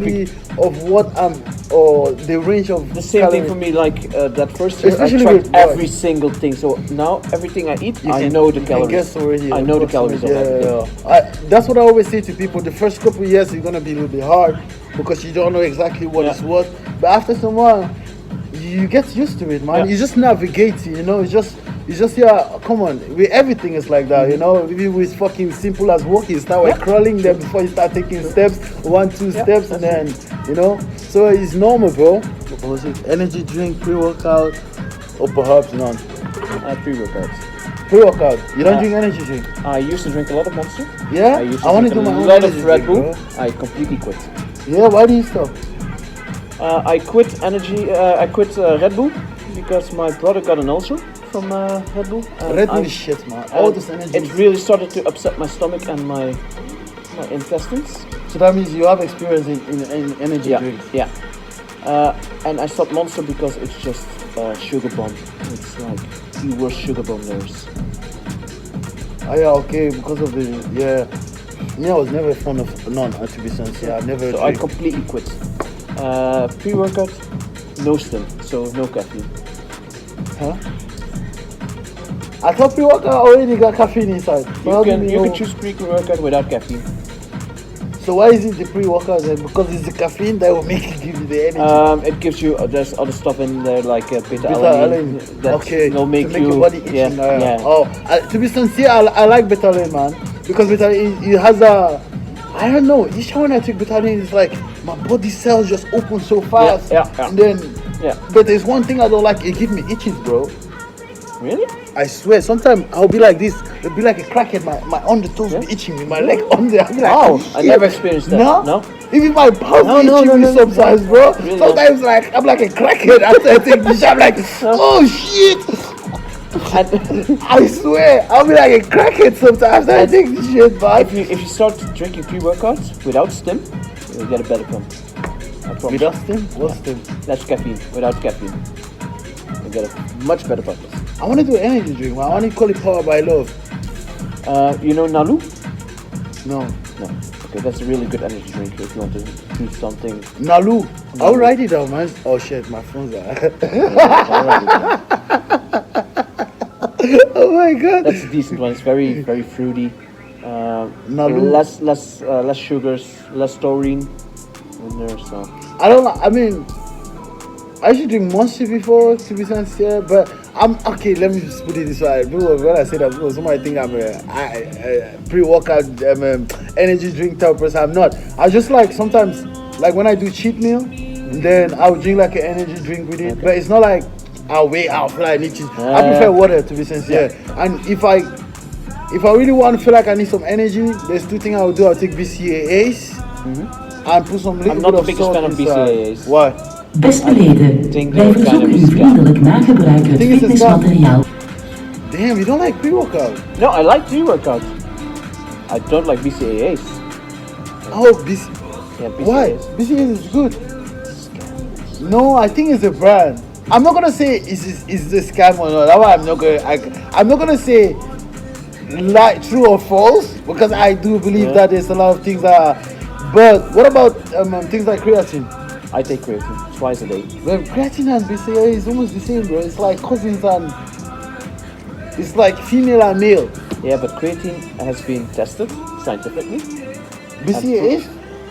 of what or the range of The same thing for me, like that first year, Especially I tracked with every boys. single thing. So now everything I eat, You I can- know the you can calories. guess already. I know the calories of everything. That's what I always say to people. The first couple of years you're gonna be a little bit hard because you don't know exactly what it's what. But after some while, you get used to it, man. Yeah. You just navigate. You know, it's just It's just come on. With everything is like that, you know. Even with fucking simple as walking, you start with crawling there before you start taking steps, 1-2 steps, and then you know. So it's normal, bro. What was it? Energy drink, pre-workout, or perhaps none. Pre-workouts. Pre-workout. You don't drink energy drink? I used to drink a lot of Monster. Yeah. I want to drink do a my own lot energy of Red drink, Bull. bro. I completely quit. Yeah. Why do you stop? I quit energy. I quit Red Bull because my brother got an ulcer from Red Bull. Red Bull is shit, man. All this energy. It really started to upset my stomach and my intestines. So that means you have experience in energy drinks. Yeah. And I stopped Monster because it's just sugar bomb. It's like the worst sugar bomb there is. Oh yeah, okay, because of the Me, I was never a fan of none. To be sincere, I never. So I completely quit. Pre-workout, no stim, so no caffeine. Huh? I thought pre-workout already got caffeine inside. You can choose pre-workout without caffeine. So why is it the pre-workout then? Because it's the caffeine that will make it give you the energy. It gives you there's other stuff in there like beta-alanine. Okay, will make your body itching. Yeah. Oh, to be sincere, I like beta-alanine, man, because beta-alanine it has a. I don't know. Each time when I take beta-alanine, it's like my body cells just open so fast. Yeah. And then. Yeah. But there's one thing I don't like. It gives me itches, bro. Really? I swear, sometimes I'll be like this. It'll be like a crackhead. My undertoes be itching me. My leg under. I'll be like, wow, I never experienced that. No? Even my palms itching me sometimes, bro. Really sometimes like I'm like a crackhead after I take the shot. I'm like, oh shit. I swear, I'll be like a crackhead sometimes after I take the shit, man. If you start drinking pre-workouts without stim, you'll get a better pump. I promise. Without stim? What's stim? That's caffeine. Without caffeine, you get a much better pump. I want to do an energy drink, man. I want to call it Power by Love. You know Nalu? No. Okay, that's a really good energy drink if you want to do something. Nalu. I'll write it down, man. Oh shit, my phone's out. Oh my god. That's a decent one. It's very, very fruity. Nalu. Less sugars, less taurine in there. So I should drink Monster before, to be sincere, but I'm okay. Let me just put it this way. When I say that, somebody think I'm a pre-workout energy drink type person. I'm not. I just like sometimes, like when I do cheat meal, then I'll drink like an energy drink with it. Okay. But it's not like I'll wait out for like need to. I prefer water, to be sincere. Yeah. And if I really want to feel like I need some energy, there's two things I'll do. I'll take BCAAs and put some little bit of salt inside. I'm not the biggest fan of BCAAs. Why? Beste leden, wij verzoeken u vriendelijk na gebruik het fitnessmateriaal. Damn, you don't like pre-workout? No, I like pre-workout. I don't like BCAAs. Oh, BCAAs. Why? BCAAs is good. No, I think it's a brand. I'm not gonna say is the scam or not. That's why I'm not gonna say like true or false, because I do believe that there's a lot of things that. But what about things like creatine? I take creatine twice a day. Well, creatine and BCAA is almost the same, bro. It's like cousins and it's like female and male. Yeah, but creatine has been tested scientifically. BCAA?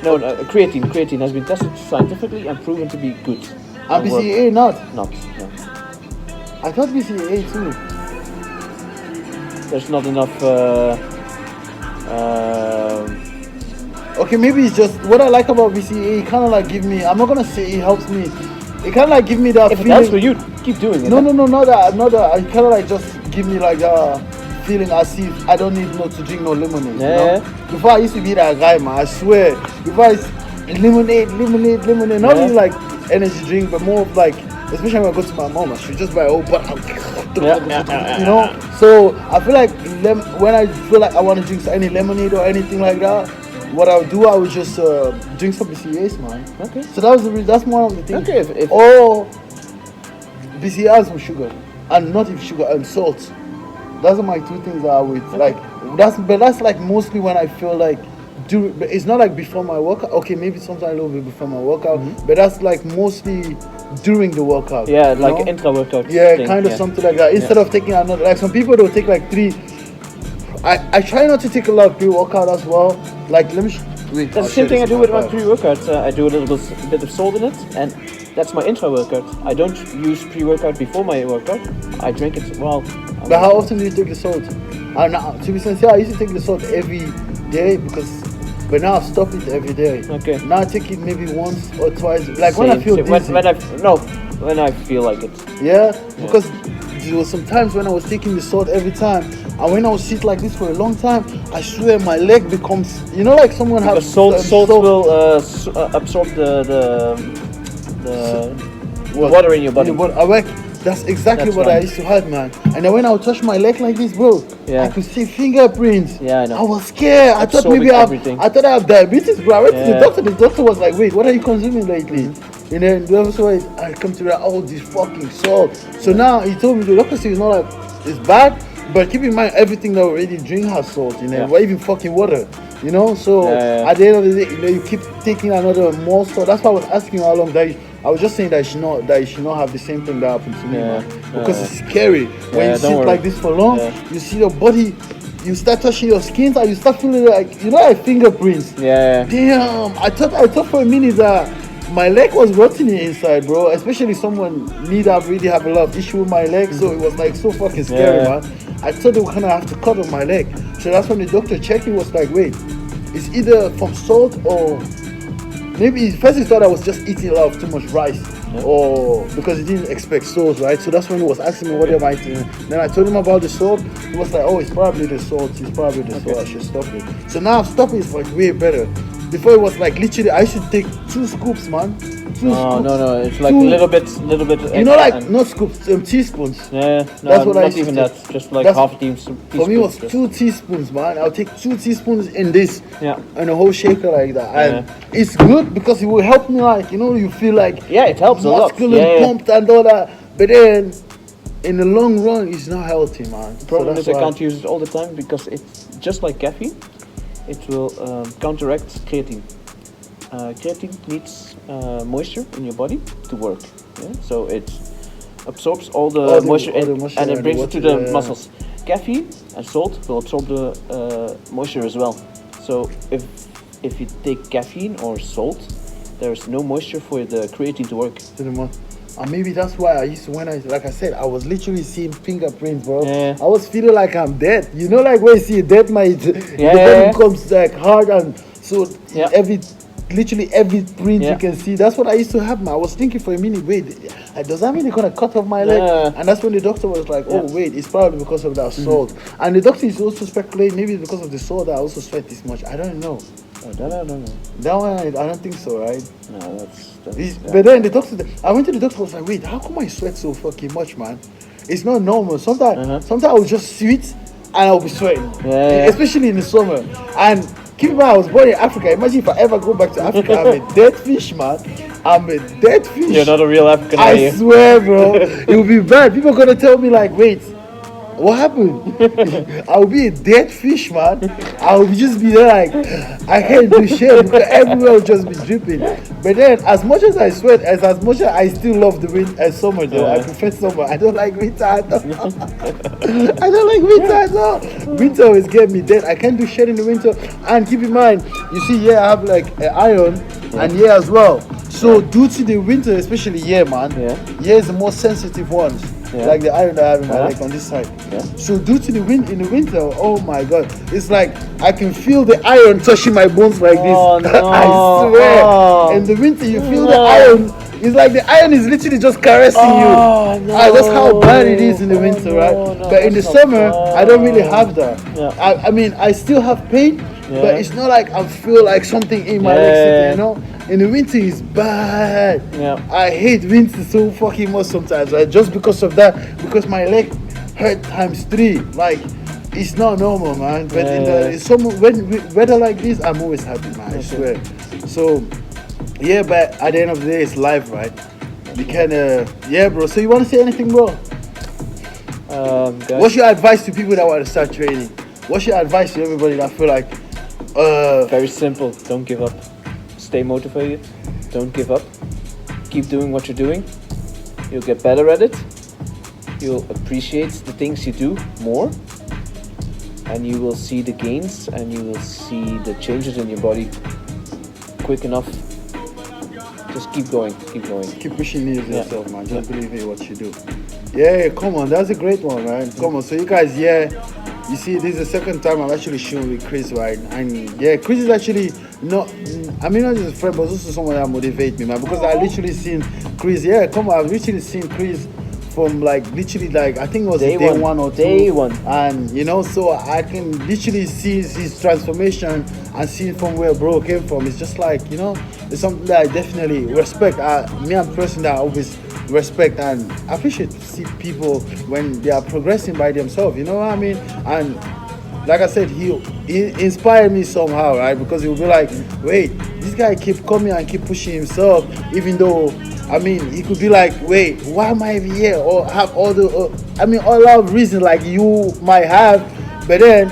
No, creatine has been tested scientifically and proven to be good. And BCAA not? No. I thought BCAA too. There's not enough. Okay, maybe it's just what I like about BCAA. It kind of like give me. I'm not gonna say it helps me. It kind of like give me that feeling. If it helps for you, keep doing it. No, not that. It kind of like just give me like a feeling as if I don't need to drink no lemonade. Yeah. You know? Before I used to be that guy, man. I swear. Before I lemonade. Not really like energy drink, but more of like, especially when I go to my mom, I should just buy a whole bottle. You know. So I feel like when I feel like I want to drink any lemonade or anything like that. What I would just drink some BCAAs, man. Okay. So that's one of the things. Okay. Or BCAAs with sugar, and not with sugar and salt. Those are my two things that I would like. That's like mostly when I feel like it's not like before my workout. Okay, maybe sometimes a little bit before my workout, but that's like mostly during the workout. Yeah, like an intra workout. Yeah, thing, kind of something like that. Instead of taking another, like some people don't take like 3. I try not to take a lot of pre-workout as well. Like, let me wait. That's the same thing I do with my pre-workouts. I do a little bit of salt in it, and That's my intra workout. I don't use pre-workout before my workout. I drink it But how often do you take the salt? To be sincere, I used to take the salt every day but now I've stopped it every day. Okay. Now I take it maybe once or twice. Like when I feel dizzy. When I feel like it. Yeah, because there was some times when I was taking the salt every time, and when I would sit like this for a long time, I swear my leg becomes, like someone has salt will absorb the water in your body. That's exactly what I used to have, man. And then when I would touch my leg like this, bro, I could see fingerprints. Yeah, I know. I was scared. I thought maybe I have diabetes, bro. I went to the doctor. The doctor was like, "Wait, what are you consuming lately?" And then that's why I come to that. Oh, this fucking salt. So now he told me the doctor said it's not like it's bad, but keep in mind everything that we already drink has salt in it, or even fucking water. So at the end of the day, you keep taking another more salt. That's why I was asking you how long that. I was just saying that you should not have the same thing that happened to me, man. Because it's scary. When you sit like this for long, you see your body, you start touching your skin and you start feeling like fingerprints. Yeah. Damn. I thought for a minute that my leg was rotting inside, bro. Especially me that really have a lot of issue with my leg, so it was like so fucking scary, man. I thought they were gonna have to cut off my leg. So that's when the doctor checked it, was like, wait, it's either from salt or maybe first he thought I was just eating a lot of too much rice, or because he didn't expect salt, right? So that's when he was asking me what am I doing. Then I told him about the salt. He was like, oh, it's probably the salt. It's probably the salt. I should stop it. So now I've stopped it. It's like way better. Before it was like literally I should take 2 scoops, man. No, it's like a little bit. Like not scoops, teaspoons. Yeah, that's what I used to even take. that. Just like half a teaspoon. For me, it was 2 teaspoons, man. I'll take 2 teaspoons in this, and a whole shaker like that, and it's good because it will help me, like you feel like it helps a lot, pumped and all that. But then, in the long run, it's not healthy, man. The problem is I can't use it all the time because it's just like caffeine. It will counteract creatine. Creatine needs moisture in your body to work. So it absorbs all the moisture and it brings it to the muscles. Caffeine and salt will absorb the moisture as well. So if you take caffeine or salt, there's no moisture for the creatine to work. And maybe that's why I used to, like I said, I was literally seeing fingerprints, bro. I was feeling like I'm dead. Like when you see a dead man, the body becomes like hard, and so literally every print you can see. That's what I used to have, man. I was thinking for a minute, wait, does that mean they're gonna cut off my leg? And that's when the doctor was like, oh wait, it's probably because of that salt. And the doctor is also speculating maybe it's because of the salt that I also sweat this much. I don't know. I don't know. That one, I don't think so, right? No, that's but then the doctor, I went to the doctor, I was like, wait, how come I sweat so fucking much, man? It's not normal. Sometimes I will just sit and I'll be sweating, especially in the summer. And keep in mind, I was born in Africa. Imagine if I ever go back to Africa, I'm a dead fish, man. I'm a dead fish. You're not a real African, I swear, bro. It will be bad. People are gonna tell me like, wait, what happened? I'll be a dead fish, man. I'll just be there like, I can't do shit because everywhere will just be dripping. But then, as much as I sweat, as much as I still love the summer though, I prefer summer. I don't like winter at all. I don't like winter at all. Winter always get me dead. I can't do shit in the winter. And keep in mind, you see, I have like an iron, and as well. So due to the winter, especially man, is the most sensitive ones. Like the iron that I have in my leg on this side. So due to the wind in the winter, oh my god, it's like I can feel the iron touching my bones like this. No. I swear. In the winter, you feel the iron. It's like the iron is literally just caressing you. That's how bad it is in the winter, right? But in the summer, I don't really have that. I mean, I still have pain, but it's not like I feel like something in my legs, In the winter is bad. I hate winter so fucking much sometimes, right? Just because of that, because my leg hurt times 3. Like, it's not normal, man. But in the summer, when weather like this, I'm always happy, man. I swear. So, but at the end of the day, it's life, right? We can, bro. So you want to say anything, bro? What's your advice to people that want to start training? What's your advice to everybody that feel like? Very simple. Don't give up. Stay motivated. Don't give up. Keep doing what you're doing. You'll get better at it. You'll appreciate the things you do more. And you will see the gains and you will see the changes in your body quick enough. Just keep going. Keep pushing yourself, man. Just believe in what you do. Yeah, come on, that's a great one, man. Come on, so you guys, you see, this is the second time I'm actually shooting with Kris, right? And yeah, Kris is actually not just a friend, but also someone that motivates me, man. Because I literally seen Kris. Yeah, come on, I've literally seen Kris from I think it was day one or two. And so I can literally see his transformation and see from where bro came from. It's just it's something that I definitely respect. Me, I'm a person that I always respect and appreciate to see people when they are progressing by themselves, you know what I mean? And like I said, he inspired me somehow, right? Because he'll be like, wait, this guy keep coming and keep pushing himself, even though he could be like, wait, why am I even here? Or have all lot of reasons like you might have, but then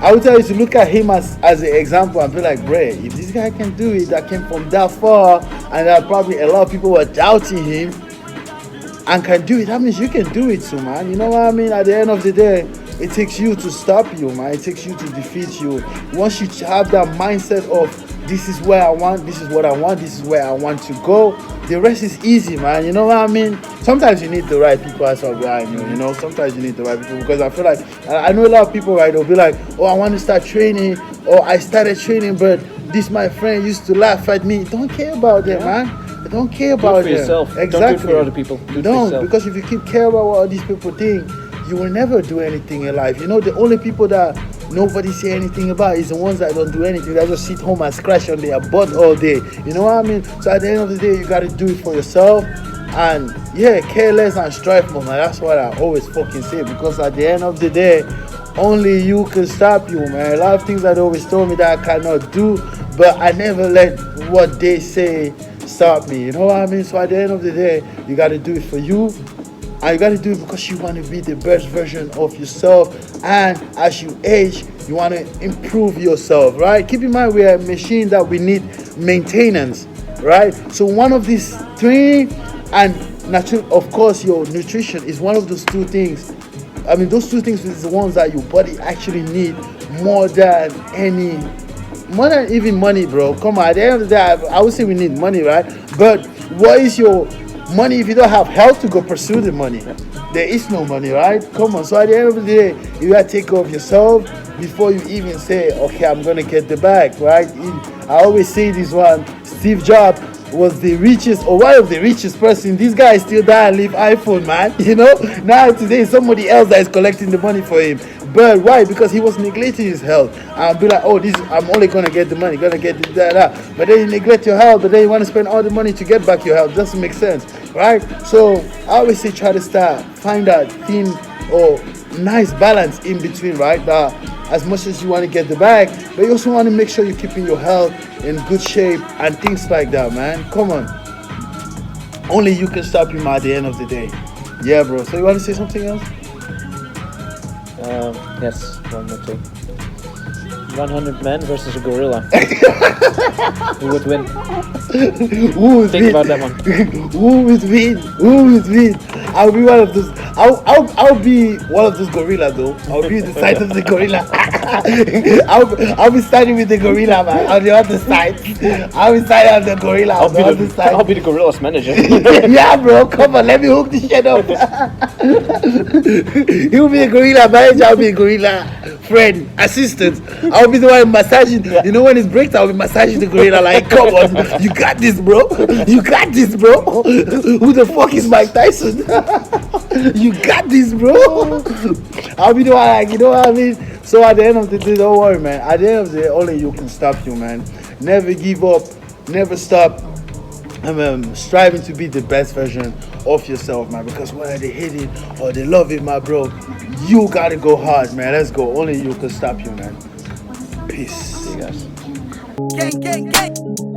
I would tell you to look at him as an example and be like, bruh, if this guy can do it, that came from that far, and that probably a lot of people were doubting him and can do it, that means you can do it too, man. You know what I mean? At the end of the day, it takes you to stop you, man. It takes you to defeat you. Once you have that mindset of this is where I want, this is what I want, this is where I want to go, the rest is easy, man. You know what I mean? Sometimes you need the right people as well behind you, you know? Sometimes you need the right people, because I feel like, I know a lot of people, right, they'll be like, oh, I want to start training, or I started training, but this my friend used to laugh at me. Don't care about them, man. Don't care about do it for them. Yourself. Exactly. Don't do it for other people. Do it for yourself. Because if you keep care about what all these people think, you will never do anything in life. You know, the only people that nobody say anything about is the ones that don't do anything. They just sit home and scratch on their butt all day. You know what I mean? So at the end of the day, you got to do it for yourself. And yeah, care less and strive more, man. That's what I always fucking say. Because at the end of the day, only you can stop you, man. A lot of things that they always told me that I cannot do, but I never let what they say stop me. You know what I mean? So at the end of the day, you got to do it for you. And you got to do it because you want to be the best version of yourself. And as you age, you want to improve yourself, right? Keep in mind, we're a machine that we need maintenance, right? So one of these training and natural, of course, your nutrition is one of those two things. I mean, those two things is the ones that your body actually need more than even money, bro. Come on, at the end of the day, I would say we need money, right? But what is your money if you don't have health to go pursue the money? There is no money, right? Come on. So at the end of the day, you gotta take care of yourself before you even say, okay, I'm gonna get the bag, right? I always say this one, Steve Jobs was the richest or one of the richest person. This guy still die and leave iPhone, man. You know, now today it's somebody else that is collecting the money for him. But why? Because he was neglecting his health. And be like, oh, I'm only gonna get the money, gonna get this, that. But then you neglect your health, but then you want to spend all the money to get back your health. Doesn't make sense, right? So I always say try to find that thin or nice balance in between, right? That as much as you want to get the bag, but you also want to make sure you're keeping your health in good shape and things like that, man. Come on. Only you can stop him at the end of the day. Yeah, bro. So you want to say something else? Yes, one more thing. 100 men versus a gorilla. Who would win? Think about that one. Who would win? I'll be one of those. I'll be one of those gorillas though. I'll be the side of the gorilla. I'll be standing with the gorilla, man, on the other side. I'll be standing on the gorilla on the other side. I'll be the gorilla's manager. Yeah, bro. Come on, let me hook this shit up. He'll be a gorilla manager. I'll be a gorilla friend, assistant. I'll be the one massaging. You know, when it's breaks, I'll be massaging the gorilla. Like, come on, you got this, bro. You got this, bro. Who the fuck is Mike Tyson? You got this, bro. I'll be the one, like, you know what I mean? So at the end of the day, don't worry, man. At the end of the day, only you can stop you, man. Never give up. Never stop. Striving to be the best version of yourself, man. Because whether they hate it or they love it, my bro, you gotta go hard, man. Let's go. Only you can stop you, man. Peace. See you guys. Gang, gang, gang.